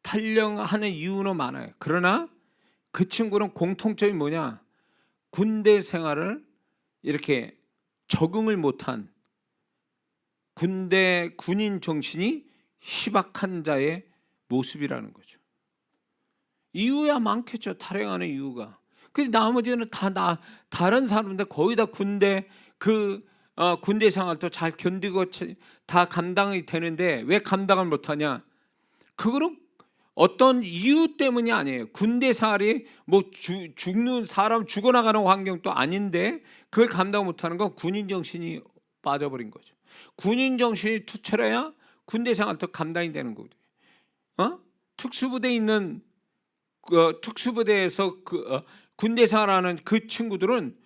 탈영하는 이유는 많아요. 그러나 그 친구는 공통점이 뭐냐? 군대 생활을 이렇게 적응을 못한 군인 정신이 희박한 자의 모습이라는 거죠. 이유야 많겠죠. 탈영하는 이유가. 근데 나머지는 다른 사람들 거의 다 군대 생활도 잘 견디고 다 감당이 되는데 왜 감당을 못하냐? 그거는 어떤 이유 때문이 아니에요. 군대 생활이 뭐 죽는 사람 죽어나가는 환경도 아닌데 그걸 감당 못하는 건 군인 정신이 빠져버린 거죠. 군인 정신이 투철해야 군대 생활도 감당이 되는 거거든요. 특수부대에 있는 특수부대에서 군대 생활하는 그 친구들은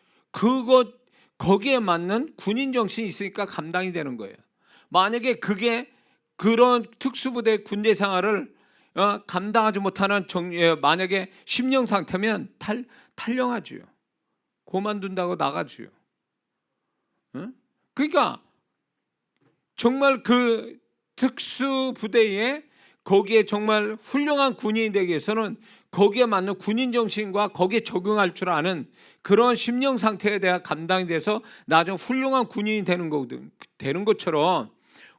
거기에 맞는 군인 정신이 있으니까 감당이 되는 거예요. 만약에 그런 특수부대 군대 생활을 감당하지 못하는 만약에 심령 상태면 탈영하지요. 그만둔다고 나가지요. 그러니까 정말 그 특수부대에 거기에 정말 훌륭한 군인이 되기 위해서는 거기에 맞는 군인 정신과 거기에 적응할 줄 아는 그런 심령 상태에 대한 감당이 돼서 나중에 훌륭한 군인이 되는 것처럼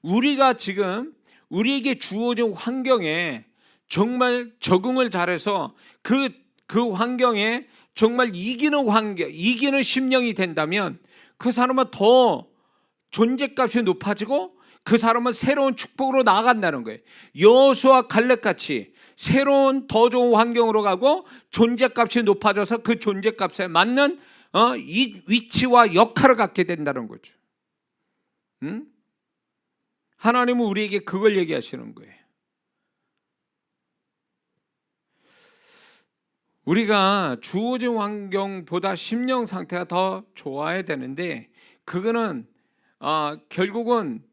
우리가 지금 우리에게 주어진 환경에 정말 적응을 잘해서 그 환경에 정말 이기는 심령이 된다면 그 사람은 더 존재값이 높아지고 그 사람은 새로운 축복으로 나아간다는 거예요. 여호수아 갈렙같이 새로운 더 좋은 환경으로 가고 존재값이 높아져서 그 존재값에 맞는 이 위치와 역할을 갖게 된다는 거죠. 하나님은 우리에게 그걸 얘기하시는 거예요. 우리가 주어진 환경보다 심령 상태가 더 좋아야 되는데 그거는 결국은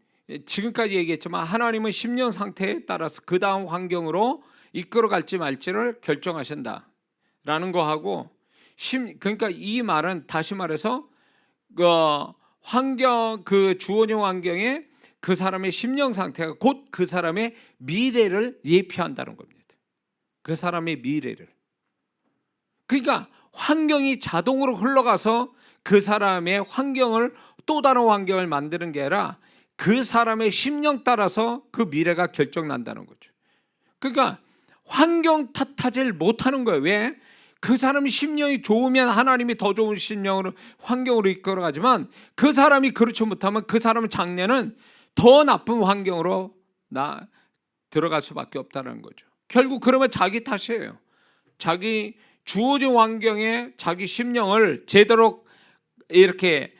지금까지 얘기했지만 하나님은 심령 상태에 따라서 그 다음 환경으로 이끌어갈지 말지를 결정하신다라는 거하고 그러니까 이 말은 다시 말해서 그 주어진 환경에 그 사람의 심령 상태가 곧 그 사람의 미래를 예표한다는 겁니다. 그 사람의 미래를. 그러니까 환경이 자동으로 흘러가서 그 사람의 환경을 또 다른 환경을 만드는 게 아니라 그 사람의 심령 따라서 그 미래가 결정난다는 거죠. 그러니까 환경 탓하지 못하는 거예요. 왜? 그 사람이 심령이 좋으면 하나님이 더 좋은 심령으로 환경으로 이끌어가지만 그 사람이 그렇지 못하면 그 사람의 장래는 더 나쁜 환경으로 들어갈 수밖에 없다는 거죠. 결국 그러면 자기 탓이에요. 자기 주어진 환경에 자기 심령을 제대로 이렇게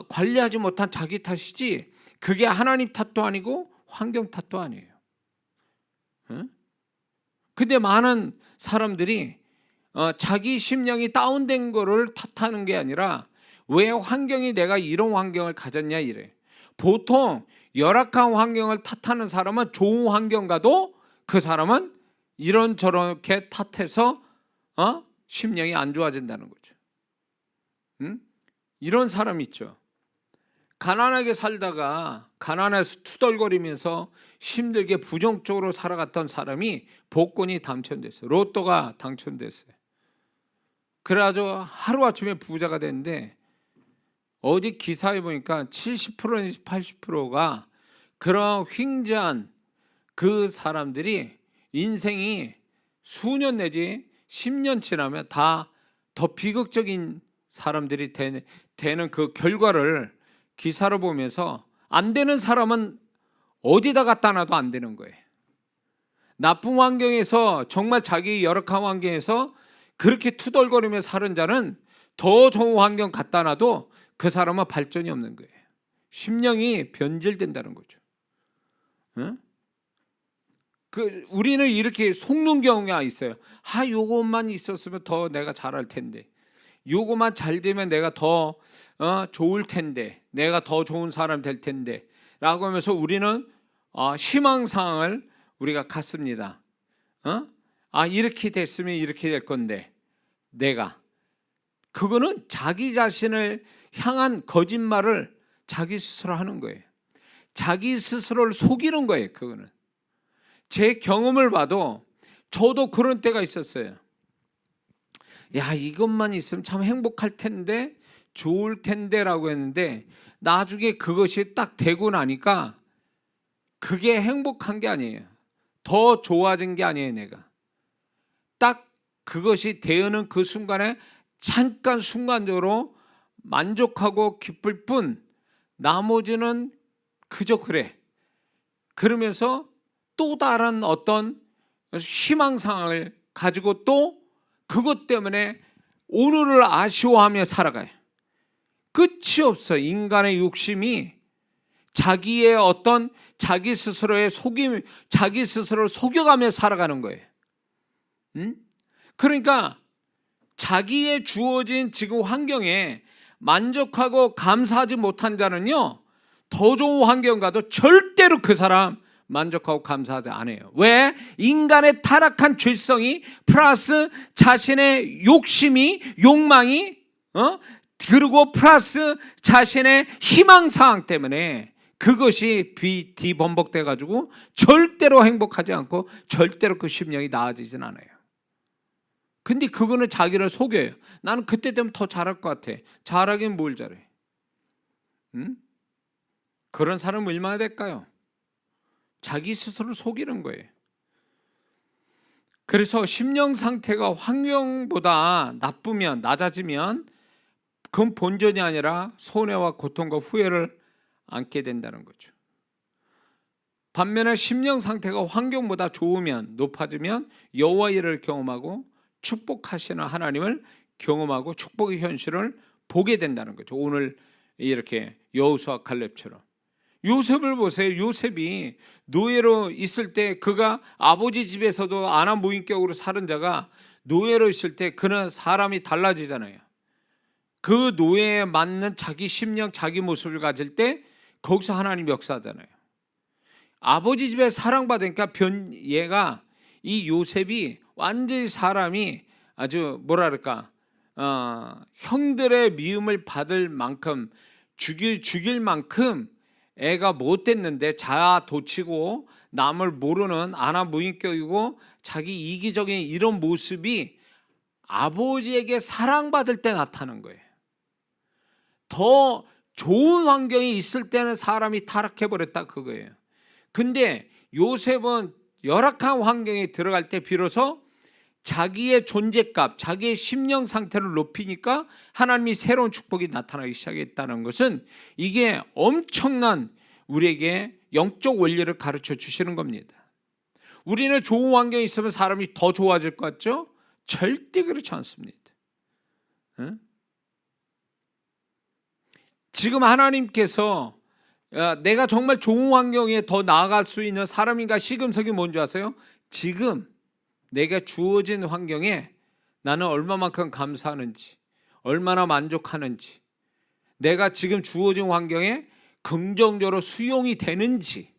관리하지 못한 자기 탓이지 그게 하나님 탓도 아니고 환경 탓도 아니에요. 근데 많은 사람들이 자기 심령이 다운된 거를 탓하는 게 아니라 왜 환경이 내가 이런 환경을 가졌냐 이래. 보통 열악한 환경을 탓하는 사람은 좋은 환경 가도 그 사람은 이런저렇게 탓해서 심령이 안 좋아진다는 거죠. 이런 사람이 있죠. 가난하게 살다가 가난해서 투덜거리면서 힘들게 부정적으로 살아갔던 사람이 복권이 당첨됐어요. 로또가 당첨됐어요. 그래가지고 하루아침에 부자가 됐는데 어디 기사에 보니까 70%내지 80%가 그런 횡재한 그 사람들이 인생이 수년 내지 10년 지나면 다 더 비극적인 사람들이 되는 그 결과를 기사로 보면서 안 되는 사람은 어디다 갖다 놔도 안 되는 거예요. 나쁜 환경에서 정말 자기 열악한 환경에서 그렇게 투덜거리며 사는 자는 더 좋은 환경 갖다 놔도 그 사람은 발전이 없는 거예요. 심령이 변질된다는 거죠. 우리는 이렇게 속는 경우가 있어요. 요것만 있었으면 더 내가 잘할 텐데, 요것만 잘 되면 내가 더 좋을 텐데, 내가 더 좋은 사람 될 텐데 라고 하면서 우리는 희망사항을 우리가 갖습니다. 이렇게 됐으면 이렇게 될 건데 그거는 자기 자신을 향한 거짓말을 자기 스스로 하는 거예요. 자기 스스로를 속이는 거예요. 그거는 제 경험을 봐도 저도 그런 때가 있었어요. 이것만 있으면 참 행복할 텐데, 좋을 텐데 라고 했는데 나중에 그것이 딱 되고 나니까 그게 행복한 게 아니에요. 더 좋아진 게 아니에요. 내가 딱 그것이 되는 그 순간에 잠깐 순간적으로 만족하고 기쁠 뿐 나머지는 그저 그래. 그러면서 또 다른 어떤 희망상을 가지고 또 그것 때문에 오늘을 아쉬워하며 살아가요. 끝이 없어. 인간의 욕심이 자기의 어떤 자기 스스로의 속임, 자기 스스로를 속여가며 살아가는 거예요. 그러니까 자기의 주어진 지금 환경에 만족하고 감사하지 못한 자는요, 더 좋은 환경 가도 절대로 그 사람 만족하고 감사하지 않아요. 왜? 인간의 타락한 죄성이 플러스 자신의 욕망이 그리고 플러스 자신의 희망사항 때문에 그것이 뒤범벅돼 가지고 절대로 행복하지 않고 절대로 그 심령이 나아지진 않아요. 근데 그거는 자기를 속여요. 나는 그때 되면 더 잘할 것 같아. 잘하긴 뭘 잘해? 응? 그런 사람은 얼마나 될까요? 자기 스스로 속이는 거예요. 그래서 심령 상태가 환경보다 나쁘면, 낮아지면 그건 본전이 아니라 손해와 고통과 후회를 안게 된다는 거죠. 반면에 심령 상태가 환경보다 좋으면, 높아지면 여호와 일을 경험하고 축복하시는 하나님을 경험하고 축복의 현실을 보게 된다는 거죠. 오늘 이렇게 여호수아 갈렙처럼. 요셉을 보세요. 요셉이 노예로 있을 때, 그가 아버지 집에서도 아나무인격으로 사는 자가 노예로 있을 때 그는 사람이 달라지잖아요. 그 노예에 맞는 자기 심령, 자기 모습을 가질 때 거기서 하나님이 역사하잖아요. 아버지 집에 사랑받으니까 얘가, 이 요셉이 완전히 사람이 아주 뭐랄까, 형들의 미움을 받을 만큼, 죽일 만큼 애가 못됐는데, 자아도치고 남을 모르는 아나무인격이고 자기 이기적인 이런 모습이 아버지에게 사랑받을 때 나타나는 거예요. 더 좋은 환경이 있을 때는 사람이 타락해버렸다, 그거예요. 근데 요셉은 열악한 환경에 들어갈 때 비로소 자기의 존재값, 자기의 심령 상태를 높이니까 하나님이 새로운 축복이 나타나기 시작했다는 것은, 이게 엄청난 우리에게 영적 원리를 가르쳐 주시는 겁니다. 우리는 좋은 환경에 있으면 사람이 더 좋아질 것 같죠? 절대 그렇지 않습니다. 지금 하나님께서 내가 정말 좋은 환경에 더 나아갈 수 있는 사람인가 시금석이 뭔지 아세요? 지금 내가 주어진 환경에 나는 얼마만큼 감사하는지, 얼마나 만족하는지, 내가 지금 주어진 환경에 긍정적으로 수용이 되는지.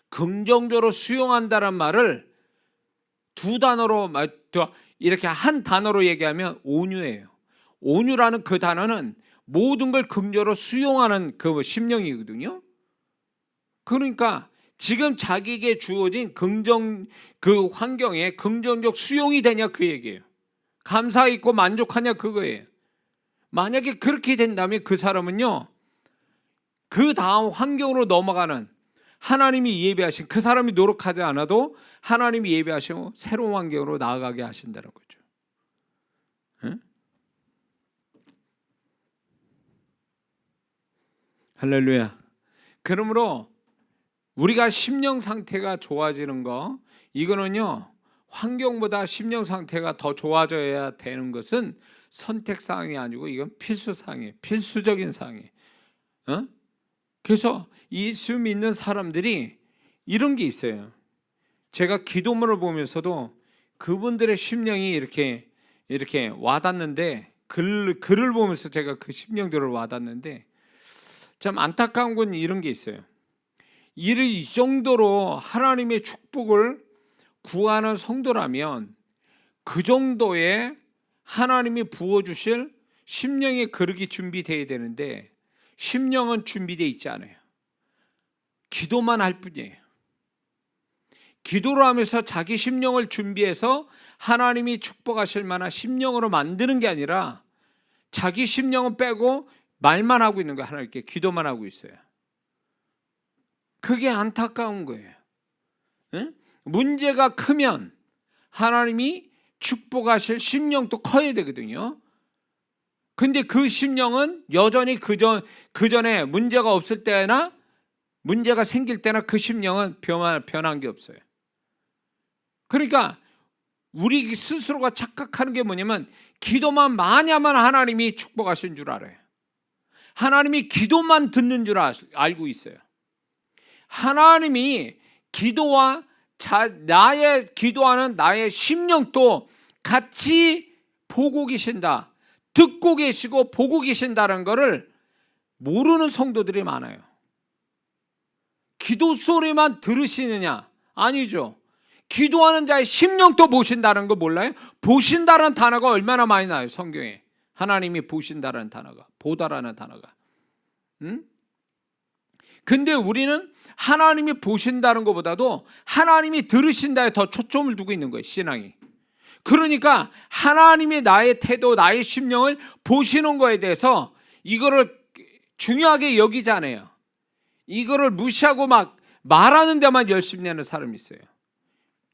긍정적으로 수용한다는 말을 두 단어로, 이렇게 한 단어로 얘기하면 온유예요. 온유라는 그 단어는 모든 걸 긍정적으로 수용하는 그 심령이거든요. 그러니까 지금 자기에게 주어진 그 환경에 긍정적 수용이 되냐, 그 얘기예요. 감사 있고 만족하냐, 그거예요. 만약에 그렇게 된다면 그 사람은요, 그 다음 환경으로 넘어가는, 하나님이 예배하신, 그 사람이 노력하지 않아도 하나님이 예배하시고 새로운 환경으로 나아가게 하신다는 거죠. 응? 할렐루야. 그러므로 우리가 심령 상태가 좋아지는 거, 이거는요, 환경보다 심령 상태가 더 좋아져야 되는 것은 선택사항이 아니고 이건 필수사항이에요. 필수적인 사항이에요. 그래서 예수 믿는 사람들이 이런 게 있어요. 제가 기도문을 보면서도 그분들의 심령이 이렇게 와닿는데, 글을 보면서 제가 그 심령들을 와닿는데, 참 안타까운 건 이런 게 있어요. 이 정도로 하나님의 축복을 구하는 성도라면 그 정도의 하나님이 부어주실 심령의 그릇이 준비되어야 되는데, 심령은 준비되어 있지 않아요. 기도만 할 뿐이에요. 기도를 하면서 자기 심령을 준비해서 하나님이 축복하실 만한 심령으로 만드는 게 아니라 자기 심령은 빼고 말만 하고 있는 거예요. 하나님께 기도만 하고 있어요. 그게 안타까운 거예요. 문제가 크면 하나님이 축복하실 심령도 커야 되거든요. 근데 그 심령은 여전히 그전에 문제가 없을 때나 문제가 생길 때나 그 심령은 변한 게 없어요. 그러니까 우리 스스로가 착각하는 게 뭐냐면, 기도만 많이 하면 하나님이 축복하신 줄 알아요. 하나님이 기도만 듣는 줄 알고 있어요. 하나님이 기도와 나의 기도하는 나의 심령도 같이 보고 계신다, 듣고 계시고 보고 계신다는 것을 모르는 성도들이 많아요. 기도 소리만 들으시느냐? 아니죠. 기도하는 자의 심령도 보신다는 거 몰라요? 보신다는 단어가 얼마나 많이 나요, 성경에. 하나님이 보신다는 단어가, 보다라는 단어가. 근데 우리는 하나님이 보신다는 것보다도 하나님이 들으신다에 더 초점을 두고 있는 거예요, 신앙이. 그러니까 하나님이 나의 태도, 나의 심령을 보시는 거에 대해서 이거를 중요하게 여기지 않아요. 이거를 무시하고 막 말하는 데만 열심히 하는 사람이 있어요.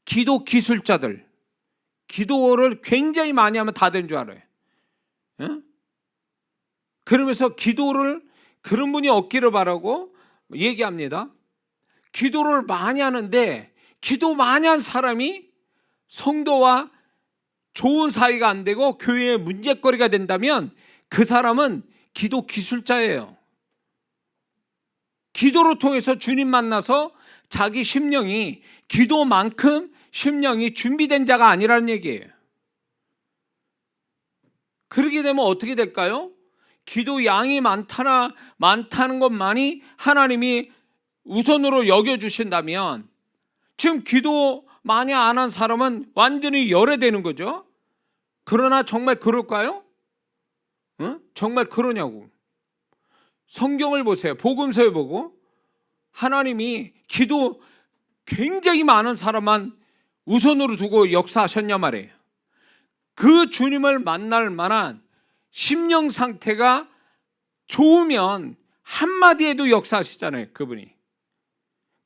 기도 기술자들, 기도를 굉장히 많이 하면 다 된 줄 알아요. 응? 그러면서 기도를 그런 분이 없기를 바라고 얘기합니다. 기도를 많이 하는데 기도 많이 한 사람이 성도와 좋은 사이가 안 되고 교회의 문제거리가 된다면 그 사람은 기도 기술자예요. 기도를 통해서 주님 만나서 자기 심령이 기도만큼 심령이 준비된 자가 아니라는 얘기예요. 그렇게 되면 어떻게 될까요? 기도 양이 많다는 것만이 하나님이 우선으로 여겨주신다면 지금 기도 많이 안 한 사람은 완전히 열애되는 거죠. 그러나 정말 그럴까요? 응? 정말 그러냐고. 성경을 보세요. 복음서에 보고 하나님이 기도 굉장히 많은 사람만 우선으로 두고 역사하셨냐 말이에요. 그 주님을 만날 만한 심령 상태가 좋으면 한마디에도 역사하시잖아요, 그분이.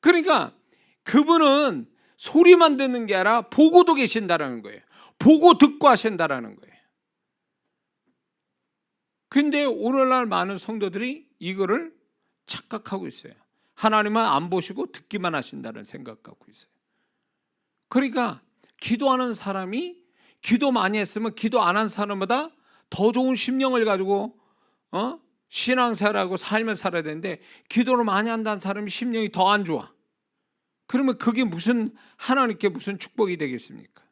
그러니까 그분은 소리만 듣는 게 아니라 보고도 계신다라는 거예요. 보고 듣고 하신다라는 거예요. 근데 오늘날 많은 성도들이 이거를 착각하고 있어요. 하나님은 안 보시고 듣기만 하신다는 생각 갖고 있어요. 그러니까 기도하는 사람이 기도 많이 했으면 기도 안 한 사람보다 더 좋은 심령을 가지고 신앙생활하고 삶을 살아야 되는데 기도를 많이 한다는 사람이 심령이 더 안 좋아. 그러면 그게 무슨 하나님께 무슨 축복이 되겠습니까?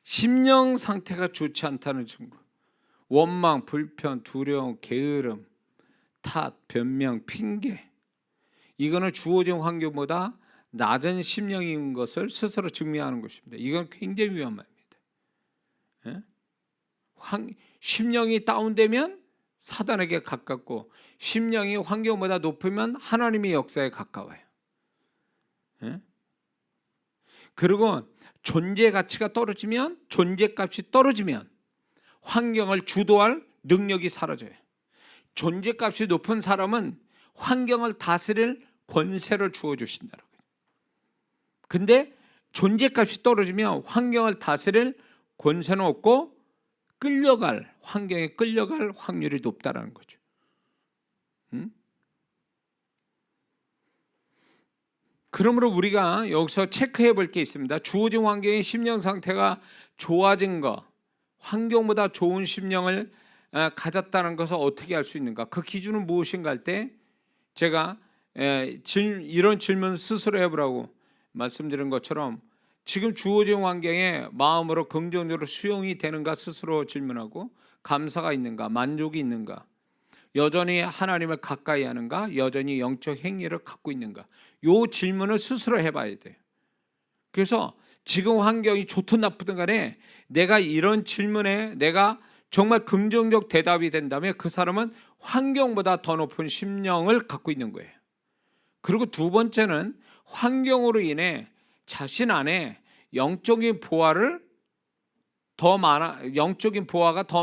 심령 상태가 좋지 않다는 증거. 원망, 불편, 두려움, 게으름, 탓, 변명, 핑계. 이거는 주어진 환경보다 낮은 심령인 것을 스스로 증명하는 것입니다. 이건 굉장히 위험합니다. 심령이 다운되면 사단에게 가깝고 심령이 환경보다 높으면 하나님의 역사에 가까워요. 그리고 존재 가치가 떨어지면, 존재값이 떨어지면 환경을 주도할 능력이 사라져요. 존재값이 높은 사람은 환경을 다스릴 권세를 주어주신다는 거예요. 근데 존재값이 떨어지면 환경을 다스릴 권세는 없고 환경에 끌려갈 확률이 높다는 거죠. 그러므로 우리가 여기서 체크해 볼 게 있습니다. 주어진 환경의 심령 상태가 좋아진 것, 환경보다 좋은 심령을 가졌다는 것을 어떻게 알 수 있는가? 그 기준은 무엇인가 할 때 제가 이런 질문 스스로 해보라고 말씀드린 것처럼 지금 주어진 환경에 마음으로 긍정적으로 수용이 되는가 스스로 질문하고 감사가 있는가, 만족이 있는가, 여전히 하나님을 가까이 하는가, 여전히 영적 행위를 갖고 있는가, 이 질문을 스스로 해봐야 돼요. 그래서 지금 환경이 좋든 나쁘든 간에 내가 이런 질문에 내가 정말 긍정적 대답이 된다면 그 사람은 환경보다 더 높은 심령을 갖고 있는 거예요. 그리고 두 번째는 환경으로 인해 자신 안에 영적인 보화가 더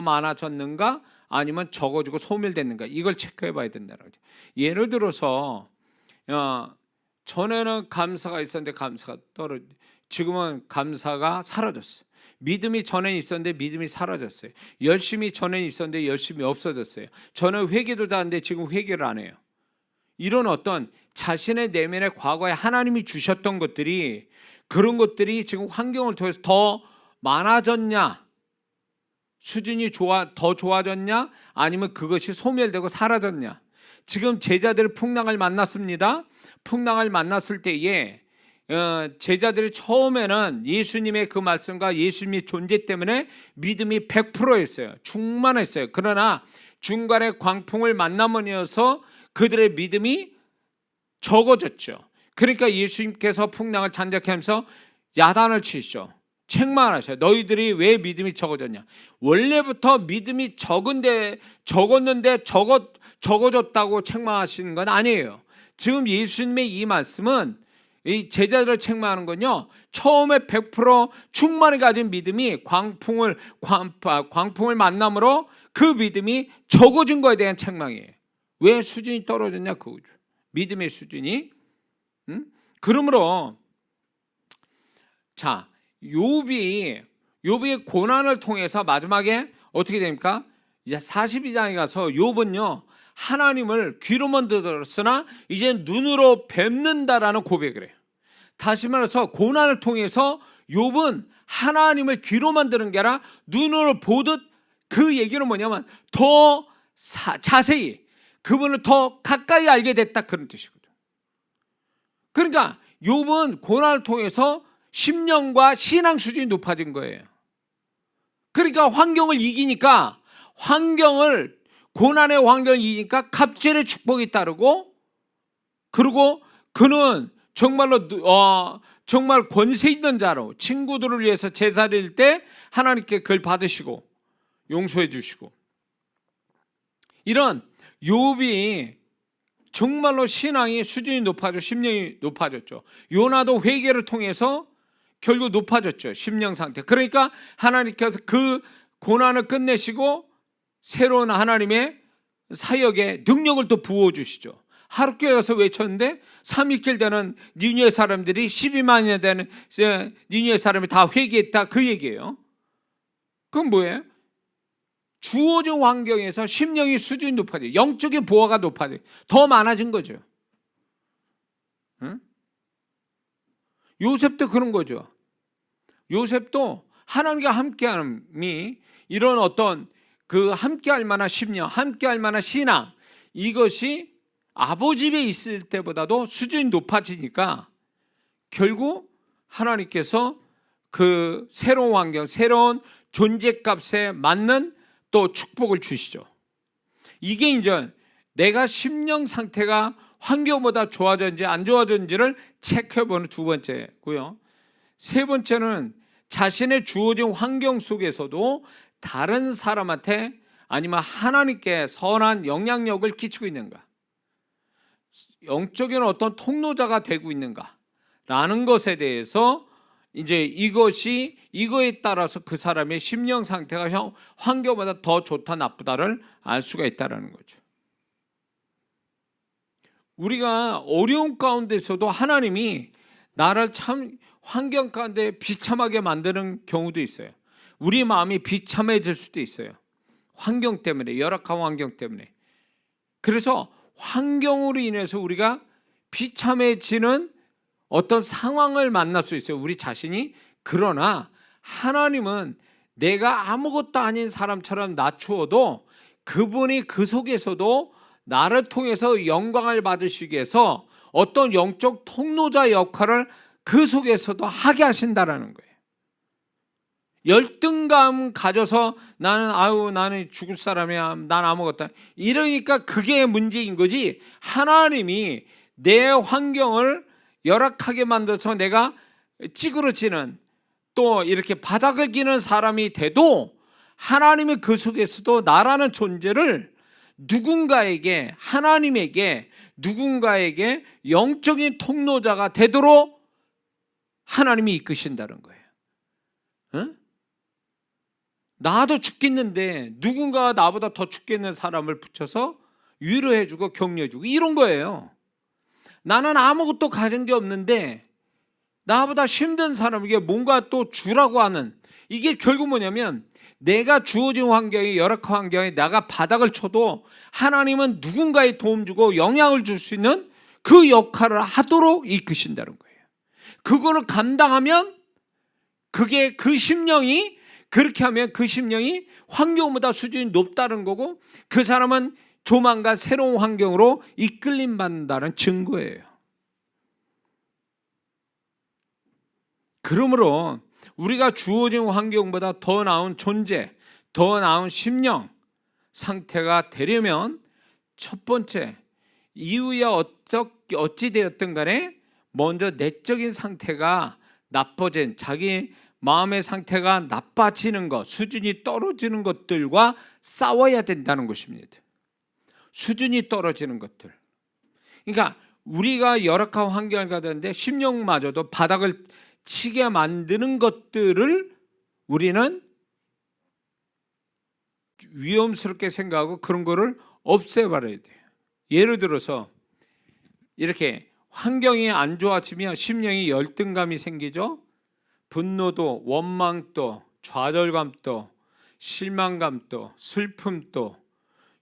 많아졌는가 아니면 적어지고 소멸됐는가, 이걸 체크해 봐야 된다는 거죠. 예를 들어서 전에는 감사가 있었는데 감사가 지금은 감사가 사라졌어요. 믿음이 전에 있었는데 믿음이 사라졌어요. 열심히 전에 있었는데 열심이 없어졌어요. 저는 회개도 잘하는데 지금 회개를 안 해요. 이런 어떤 자신의 내면에 과거에 하나님이 주셨던 것들이, 그런 것들이 지금 환경을 통해서 더 많아졌냐, 수준이 더 좋아졌냐, 아니면 그것이 소멸되고 사라졌냐. 지금 제자들이 풍랑을 만났습니다. 풍랑을 만났을 때에 제자들이 처음에는 예수님의 그 말씀과 예수님의 존재 때문에 믿음이 100%였어요. 충만했어요. 그러나 중간에 광풍을 만나면서 그들의 믿음이 적어졌죠. 그러니까 예수님께서 풍랑을 잔잔케 하면서 야단을 치시죠. 책망하셔요. 너희들이 왜 믿음이 적어졌냐? 원래부터 믿음이 적었는데 적어졌다고 책망하시는 건 아니에요. 지금 예수님의 이 말씀은 이 제자들을 책망하는 건요, 처음에 100% 충만히 가진 믿음이 광풍을 만남으로 그 믿음이 적어진 거에 대한 책망이에요. 왜 수준이 떨어졌냐 그거죠. 믿음의 수준이. 그러므로 자, 욥이 고난을 통해서 마지막에 어떻게 됩니까? 이제 42장에 가서 욥은요, 하나님을 귀로만 들었으나 이제 눈으로 뵙는다라는 고백을 해요. 다시 말해서 고난을 통해서 욥은 하나님을 귀로만 들은 게 아니라 눈으로 보듯, 그 얘기는 뭐냐면 더 자세히 그분을 더 가까이 알게 됐다, 그런 뜻이거든. 그러니까 욥은 고난을 통해서 심령과 신앙 수준이 높아진 거예요. 그러니까 환경을 이기니까, 고난의 환경을 이기니까 갑절의 축복이 따르고, 그리고 그는 정말로 정말 권세 있는 자로 친구들을 위해서 제사를 드릴 때 하나님께 그걸 받으시고 용서해 주시고, 이런 욥이 정말로 신앙이 수준이 높아져, 심령이 높아졌죠. 요나도 회개를 통해서 결국 높아졌죠, 심령 상태. 그러니까 하나님께서 그 고난을 끝내시고 새로운 하나님의 사역에 능력을 또 부어주시죠. 하루교회 가서 외쳤는데 3일길 되는 니느웨 사람들이 12만이나 되는 니느웨 사람이 다 회개했다, 그 얘기예요. 그건 뭐예요? 주어진 환경에서 심령의 수준이 높아져요. 영적인 보화가 높아져요. 더 많아진 거죠. 응? 요셉도 그런 거죠. 요셉도 하나님과 함께함이, 이런 어떤 그 함께할 만한 심령, 함께할 만한 신앙, 이것이 아버지 집에 있을 때보다도 수준이 높아지니까 결국 하나님께서 그 새로운 환경, 새로운 존재값에 맞는 또 축복을 주시죠. 이게 이제 내가 심령 상태가 환경보다 좋아졌는지 안 좋아졌는지를 체크해보는 두 번째고요. 세 번째는 자신의 주어진 환경 속에서도 다른 사람한테 아니면 하나님께 선한 영향력을 끼치고 있는가, 영적인 어떤 통로자가 되고 있는가 라는 것에 대해서 이제 이거에 따라서 그 사람의 심령 상태가 환경보다 더 좋다 나쁘다를 알 수가 있다는 거죠. 우리가 어려운 가운데서도 하나님이 나를 참 환경 가운데 비참하게 만드는 경우도 있어요. 우리 마음이 비참해질 수도 있어요. 환경 때문에, 열악한 환경 때문에. 그래서 환경으로 인해서 우리가 비참해지는 어떤 상황을 만날 수 있어요, 우리 자신이. 그러나 하나님은 내가 아무것도 아닌 사람처럼 낮추어도 그분이 그 속에서도 나를 통해서 영광을 받으시기 위해서 어떤 영적 통로자 역할을 그 속에서도 하게 하신다라는 거예요. 열등감 가져서 나는 죽을 사람이야, 난 아무것도, 이러니까 그게 문제인 거지, 하나님이 내 환경을 열악하게 만들어서 내가 찌그러지는, 또 이렇게 바닥을 기는 사람이 돼도 하나님의 그 속에서도 나라는 존재를 누군가에게, 하나님에게, 누군가에게 영적인 통로자가 되도록 하나님이 이끄신다는 거예요. 응? 나도 죽겠는데 누군가가 나보다 더 죽겠는 사람을 붙여서 위로해주고 격려해주고, 이런 거예요. 나는 아무것도 가진 게 없는데 나보다 힘든 사람에게 뭔가 또 주라고 하는, 이게 결국 뭐냐면 내가 주어진 환경에, 열악한 환경에 내가 바닥을 쳐도 하나님은 누군가에 도움 주고 영향을 줄 수 있는 그 역할을 하도록 이끄신다는 거예요. 그거를 감당하면 그게 그 심령이, 그렇게 하면 그 심령이 환경보다 수준이 높다는 거고, 그 사람은 조만간 새로운 환경으로 이끌림 받는다는 증거예요. 그러므로 우리가 주어진 환경보다 더 나은 존재, 더 나은 심령 상태가 되려면 첫 번째, 이유야 어찌 되었든 간에 먼저 내적인 상태가 나빠진, 자기 마음의 상태가 나빠지는 것, 수준이 떨어지는 것들과 싸워야 된다는 것입니다. 수준이 떨어지는 것들. 그러니까 우리가 열악한 환경을 가는데 심령마저도 바닥을 치게 만드는 것들을 우리는 위험스럽게 생각하고 그런 거를 없애버려야 돼요. 예를 들어서 이렇게 환경이 안 좋아지면 심령이 열등감이 생기죠. 분노도, 원망도, 좌절감도, 실망감도, 슬픔도,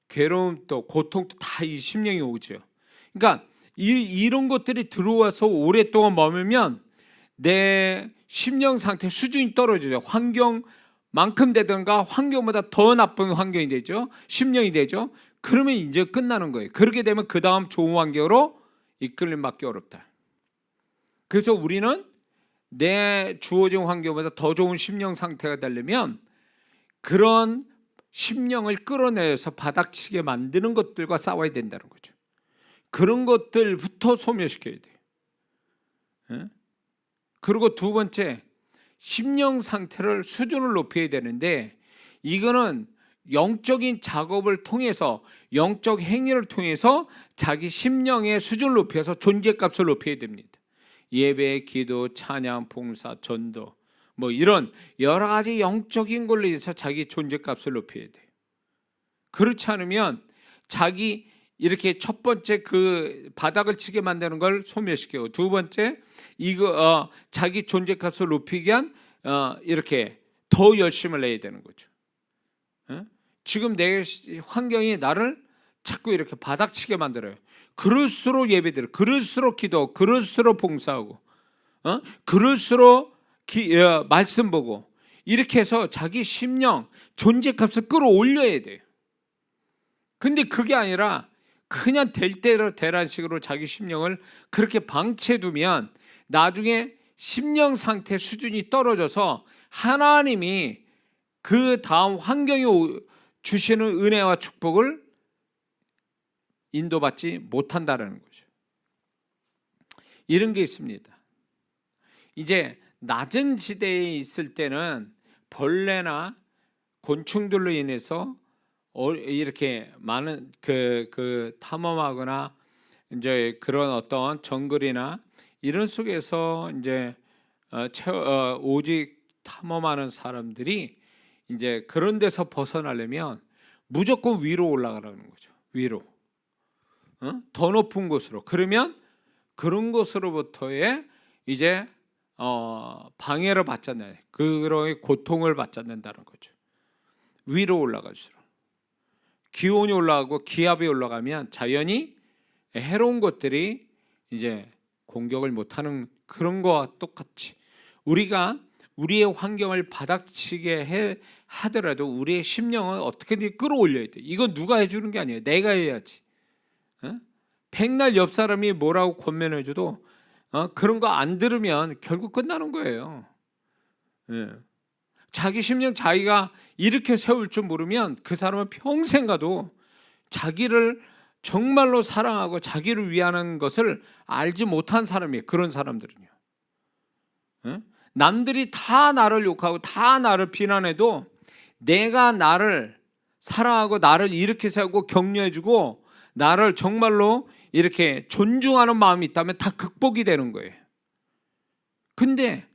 괴로움도, 고통도 다 이 심령이 오죠. 그러니까 이런 것들이 들어와서 오랫동안 머물면 내 심령 상태 수준이 떨어지죠. 환경만큼 되든가 환경보다 더 나쁜 환경이 되죠. 심령이 되죠. 그러면 이제 끝나는 거예요. 그렇게 되면 그 다음 좋은 환경으로 이끌림받기 어렵다. 그래서 우리는 내 주어진 환경보다 더 좋은 심령 상태가 되려면 그런 심령을 끌어내서 바닥치게 만드는 것들과 싸워야 된다는 거죠. 그런 것들부터 소멸시켜야 돼요. 그리고 두 번째, 심령 상태를 수준을 높여야 되는데 이거는 영적인 작업을 통해서, 영적 행위를 통해서 자기 심령의 수준을 높여서 존재값을 높여야 됩니다. 예배, 기도, 찬양, 봉사, 전도 뭐 이런 여러 가지 영적인 걸로 해서 자기 존재값을 높여야 돼요. 그렇지 않으면 자기 이렇게 첫 번째 그 바닥을 치게 만드는 걸 소멸시키고, 두 번째 자기 존재값을 높이기 위한 이렇게 더 열심을 내야 되는 거죠. 지금 내 환경이 나를 자꾸 이렇게 바닥치게 만들어요. 그럴수록 예배드려, 그럴수록 기도, 그럴수록 봉사하고, 그럴수록 말씀 보고, 이렇게 해서 자기 심령 존재값을 끌어올려야 돼요. 근데 그게 아니라 그냥 될 대로 되라는 식으로 자기 심령을 그렇게 방치해두면 나중에 심령 상태 수준이 떨어져서 하나님이 그 다음 환경이 주시는 은혜와 축복을 인도받지 못한다는 거죠. 이런 게 있습니다. 이제 낮은 지대에 있을 때는 벌레나 곤충들로 인해서 이렇게 많은 그 탐험하거나 이제 그런 어떤 정글이나 이런 속에서 이제 오직 탐험하는 사람들이 이제 그런 데서 벗어나려면 무조건 위로 올라가라는 거죠. 위로. 더 높은 곳으로. 그러면 그런 곳으로부터의 이제 방해를 받지 않는, 그런 고통을 받지 않는다는 거죠. 위로 올라갈수록. 기온이 올라가고 기압이 올라가면 자연히 해로운 것들이 이제 공격을 못하는 그런 거와 똑같이 우리가 우리의 환경을 바닥치게 하더라도 우리의 심령은 어떻게든 끌어올려야 돼. 이건 누가 해주는 게 아니에요. 내가 해야지. 백날 옆 사람이 뭐라고 권면해줘도 그런 거 안 들으면 결국 끝나는 거예요. 자기 심령 자기가 이렇게 세울 줄 모르면 그 사람은 평생 가도 자기를 정말로 사랑하고 자기를 위하는 것을 알지 못한 사람이에요. 그런 사람들은요. 남들이 다 나를 욕하고 다 나를 비난해도 내가 나를 사랑하고 나를 이렇게 세우고 격려해주고 나를 정말로 이렇게 존중하는 마음이 있다면 다 극복이 되는 거예요. 근데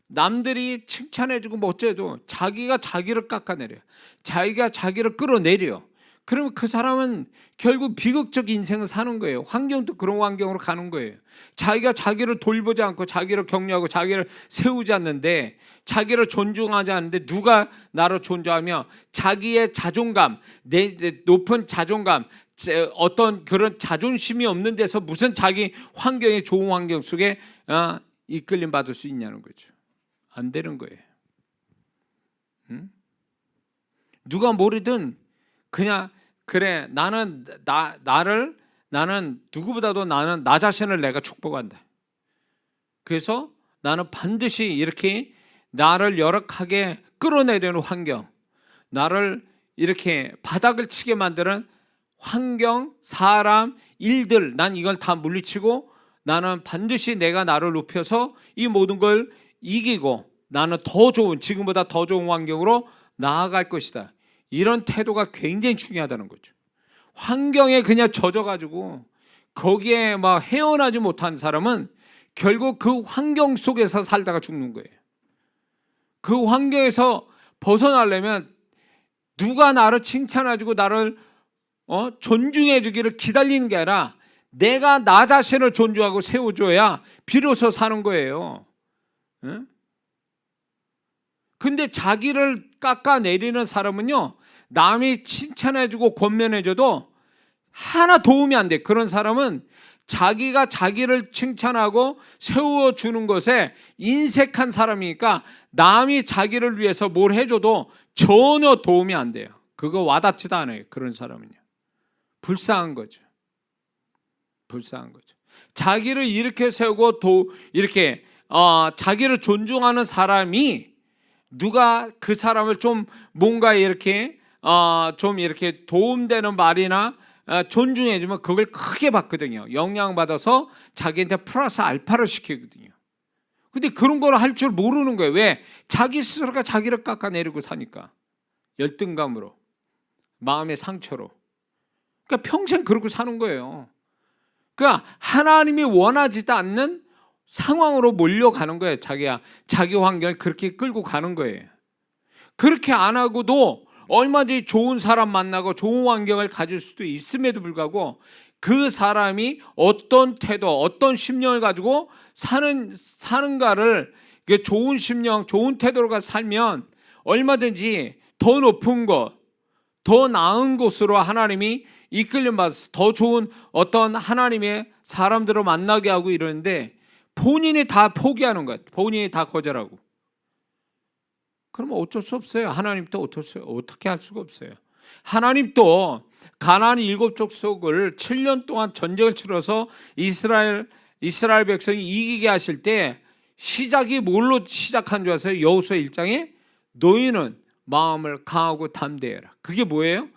남들이 칭찬해주고 뭐 어째도 자기가 자기를 깎아내려요. 자기가 자기를 끌어내려요. 그러면 그 사람은 결국 비극적 인생을 사는 거예요. 환경도 그런 환경으로 가는 거예요. 자기가 자기를 돌보지 않고 자기를 격려하고 자기를 세우지 않는데, 자기를 존중하지 않는데 누가 나를 존중하며 자기의 자존감, 내 높은 자존감, 어떤 그런 자존심이 없는 데서 무슨 자기 환경의 좋은 환경 속에 이끌림 받을 수 있냐는 거죠. 안 되는 거예요. 누가 뭐래든 그냥 그래, 나는 누구보다도 나는 나 자신을 내가 축복한다. 그래서 나는 반드시 이렇게 나를 열악하게 끌어내려는 환경, 나를 이렇게 바닥을 치게 만드는 환경, 사람, 일들, 난 이걸 다 물리치고 나는 반드시 내가 나를 높여서 이 모든 걸 이기고 나는 더 좋은, 지금보다 더 좋은 환경으로 나아갈 것이다. 이런 태도가 굉장히 중요하다는 거죠. 환경에 그냥 젖어가지고 거기에 막 헤어나지 못한 사람은 결국 그 환경 속에서 살다가 죽는 거예요. 그 환경에서 벗어나려면 누가 나를 칭찬해주고 나를 존중해주기를 기다리는 게 아니라 내가 나 자신을 존중하고 세워줘야 비로소 사는 거예요. 응? 근데 자기를 깎아내리는 사람은요, 남이 칭찬해주고 권면해줘도 하나 도움이 안 돼. 그런 사람은 자기가 자기를 칭찬하고 세워주는 것에 인색한 사람이니까 남이 자기를 위해서 뭘 해줘도 전혀 도움이 안 돼요. 그거 와닿지도 않아요. 그런 사람은요. 불쌍한 거죠. 불쌍한 거죠. 자기를 이렇게 세우고 이렇게 자기를 존중하는 사람이 누가 그 사람을 좀 뭔가 이렇게 좀 이렇게 도움되는 말이나 존중해주면 그걸 크게 받거든요. 영향받아서 자기한테 플러스 알파를 시키거든요. 근데 그런 걸 할 줄 모르는 거예요. 왜? 자기 스스로가 자기를 깎아내리고 사니까. 열등감으로, 마음의 상처로. 그러니까 평생 그러고 사는 거예요. 그러니까 하나님이 원하지도 않는 상황으로 몰려가는 거예요. 자기 환경을 그렇게 끌고 가는 거예요. 그렇게 안 하고도 얼마든지 좋은 사람 만나고 좋은 환경을 가질 수도 있음에도 불구하고 그 사람이 어떤 태도, 어떤 심령을 가지고 사는가를 좋은 심령, 좋은 태도로 살면 얼마든지 더 높은 것, 더 나은 곳으로 하나님이 이끌림 받아서 더 좋은 어떤 하나님의 사람들을 만나게 하고 이러는데 본인이 다 포기하는 거예요. 본인이 다 거절하고. 그러면 어쩔 수 없어요. 하나님도 어떻게 할 수가 없어요. 하나님도 가나안 7족속을 7년 동안 전쟁을 치러서 이스라엘 백성이 이기게 하실 때 시작이 뭘로 시작한 줄 아세요? 여호수아 1장에 너희는 마음을 강하고 담대해라. 그게 뭐예요?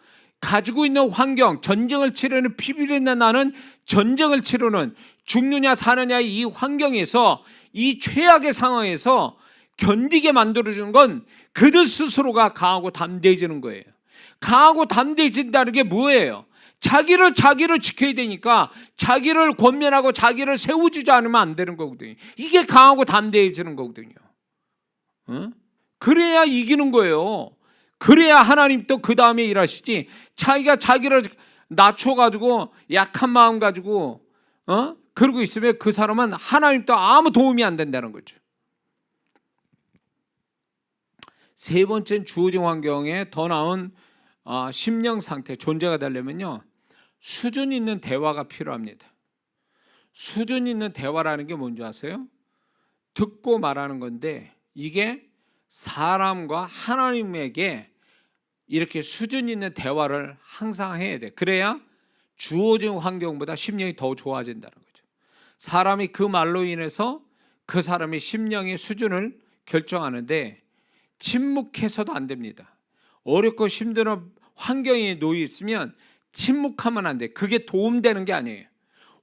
가지고 있는 환경, 전쟁을 치르는 피비린내 나는 전쟁을 치르는 죽느냐 사느냐 이 환경에서 이 최악의 상황에서 견디게 만들어주는 건 그들 스스로가 강하고 담대해지는 거예요. 강하고 담대해진다는 게 뭐예요? 자기를 지켜야 되니까 자기를 권면하고 자기를 세워주지 않으면 안 되는 거거든요. 이게 강하고 담대해지는 거거든요. 그래야 이기는 거예요. 그래야 하나님 또 그 다음에 일하시지. 자기가 자기를 낮춰가지고 약한 마음 가지고 그러고 있으면 그 사람은 하나님 또 아무 도움이 안 된다는 거죠. 세 번째는 주어진 환경에 더 나은 심령 상태, 존재가 되려면요, 수준 있는 대화가 필요합니다. 수준 있는 대화라는 게 뭔지 아세요? 듣고 말하는 건데 이게 사람과 하나님에게 이렇게 수준 있는 대화를 항상 해야 돼. 그래야 주어진 환경보다 심령이 더 좋아진다는 거죠. 사람이 그 말로 인해서 그 사람의 심령의 수준을 결정하는데 침묵해서도 안 됩니다. 어렵고 힘든 환경에 놓여 있으면 침묵하면 안 돼. 그게 도움되는 게 아니에요.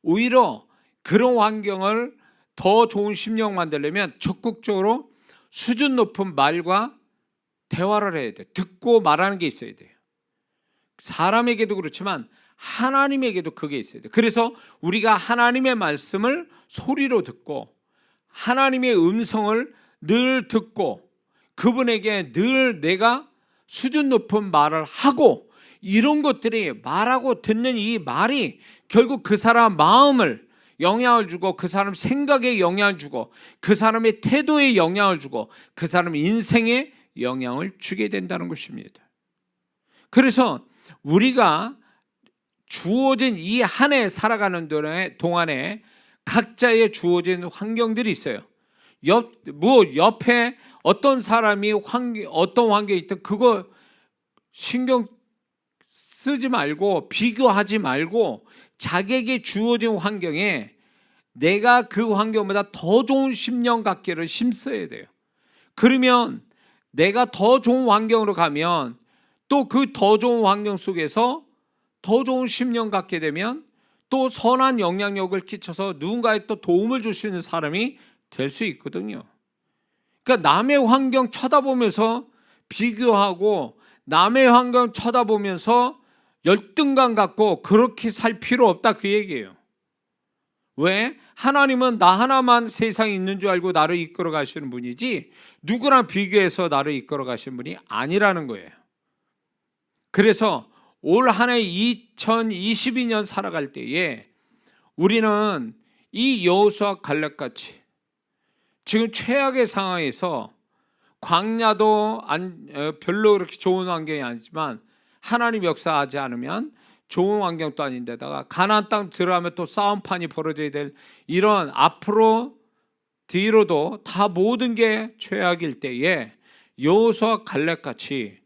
오히려 그런 환경을 더 좋은 심령 만들려면 적극적으로 수준 높은 말과 대화를 해야 돼. 듣고 말하는 게 있어야 돼요. 사람에게도 그렇지만 하나님에게도 그게 있어야 돼. 그래서 우리가 하나님의 말씀을 소리로 듣고 하나님의 음성을 늘 듣고 그분에게 늘 내가 수준 높은 말을 하고 이런 것들이 말하고 듣는 이 말이 결국 그 사람 마음을 영향을 주고 그 사람 생각에 영향을 주고 그 사람의 태도에 영향을 주고 그 사람 인생에 영향을 주게 된다는 것입니다. 그래서 우리가 주어진 이 한 해 살아가는 동안에 각자의 주어진 환경들이 있어요. 옆에 어떤 사람이 어떤 환경에 있든 그거 신경 쓰지 말고 비교하지 말고 자기에게 주어진 환경에 내가 그 환경보다 더 좋은 심령 갖기를 힘써야 돼요. 그러면 내가 더 좋은 환경으로 가면 또 그 더 좋은 환경 속에서 더 좋은 심령 갖게 되면 또 선한 영향력을 끼쳐서 누군가에 또 도움을 줄 수 있는 사람이 될 수 있거든요. 그러니까 남의 환경 쳐다보면서 비교하고 남의 환경 쳐다보면서 열등감 갖고 그렇게 살 필요 없다 그 얘기예요. 왜? 하나님은 나 하나만 세상에 있는 줄 알고 나를 이끌어 가시는 분이지 누구랑 비교해서 나를 이끌어 가시는 분이 아니라는 거예요. 그래서 올 한 해 2022년 살아갈 때에 우리는 이 여호수아 갈렙같이 지금 최악의 상황에서 광야도 별로 그렇게 좋은 환경이 아니지만 하나님 역사하지 않으면 좋은 환경도 아닌데다가 가나안 땅 들어가면 또 싸움판이 벌어져야 될 이런 앞으로 뒤로도 다 모든 게 최악일 때에 여호수아 갈렙같이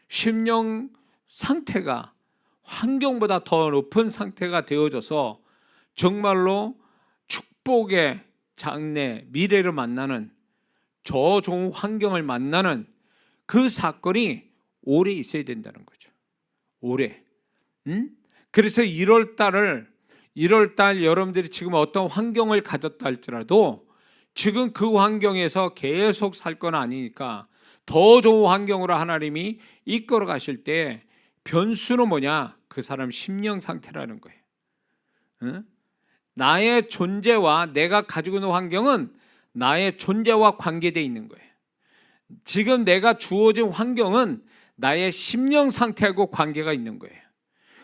심령 상태가 환경보다 더 높은 상태가 되어져서 정말로 축복의 장래 미래를 만나는 저 좋은 환경을 만나는 그 사건이 오래 있어야 된다는 거죠. 오래. 그래서 1월 달 여러분들이 지금 어떤 환경을 가졌다 할지라도 지금 그 환경에서 계속 살 건 아니니까 더 좋은 환경으로 하나님이 이끌어 가실 때 변수는 뭐냐? 그 사람 심령 상태라는 거예요. 나의 존재와 내가 가지고 있는 환경은 나의 존재와 관계되어 있는 거예요. 지금 내가 주어진 환경은 나의 심령 상태하고 관계가 있는 거예요.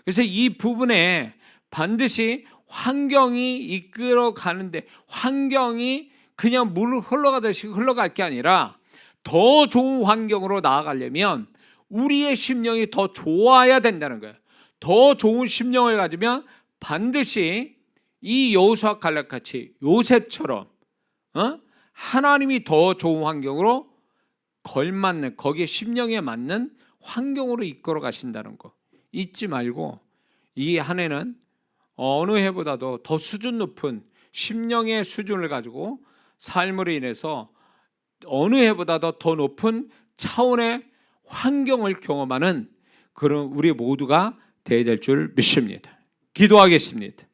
그래서 이 부분에 반드시 환경이 이끌어 가는데 환경이 그냥 물 흘러가듯이 흘러갈 게 아니라 더 좋은 환경으로 나아가려면 우리의 심령이 더 좋아야 된다는 거예요. 더 좋은 심령을 가지면 반드시 이 여호수아 갈렙같이 요셉처럼 하나님이 더 좋은 환경으로 걸맞는 거기에 심령에 맞는 환경으로 이끌어 가신다는 거 잊지 말고 이 한 해는 어느 해보다도 더 수준 높은 심령의 수준을 가지고 삶으로 인해서 어느 해보다도 더 높은 차원의 환경을 경험하는 그런 우리 모두가 되어야 될 줄 믿습니다. 기도하겠습니다.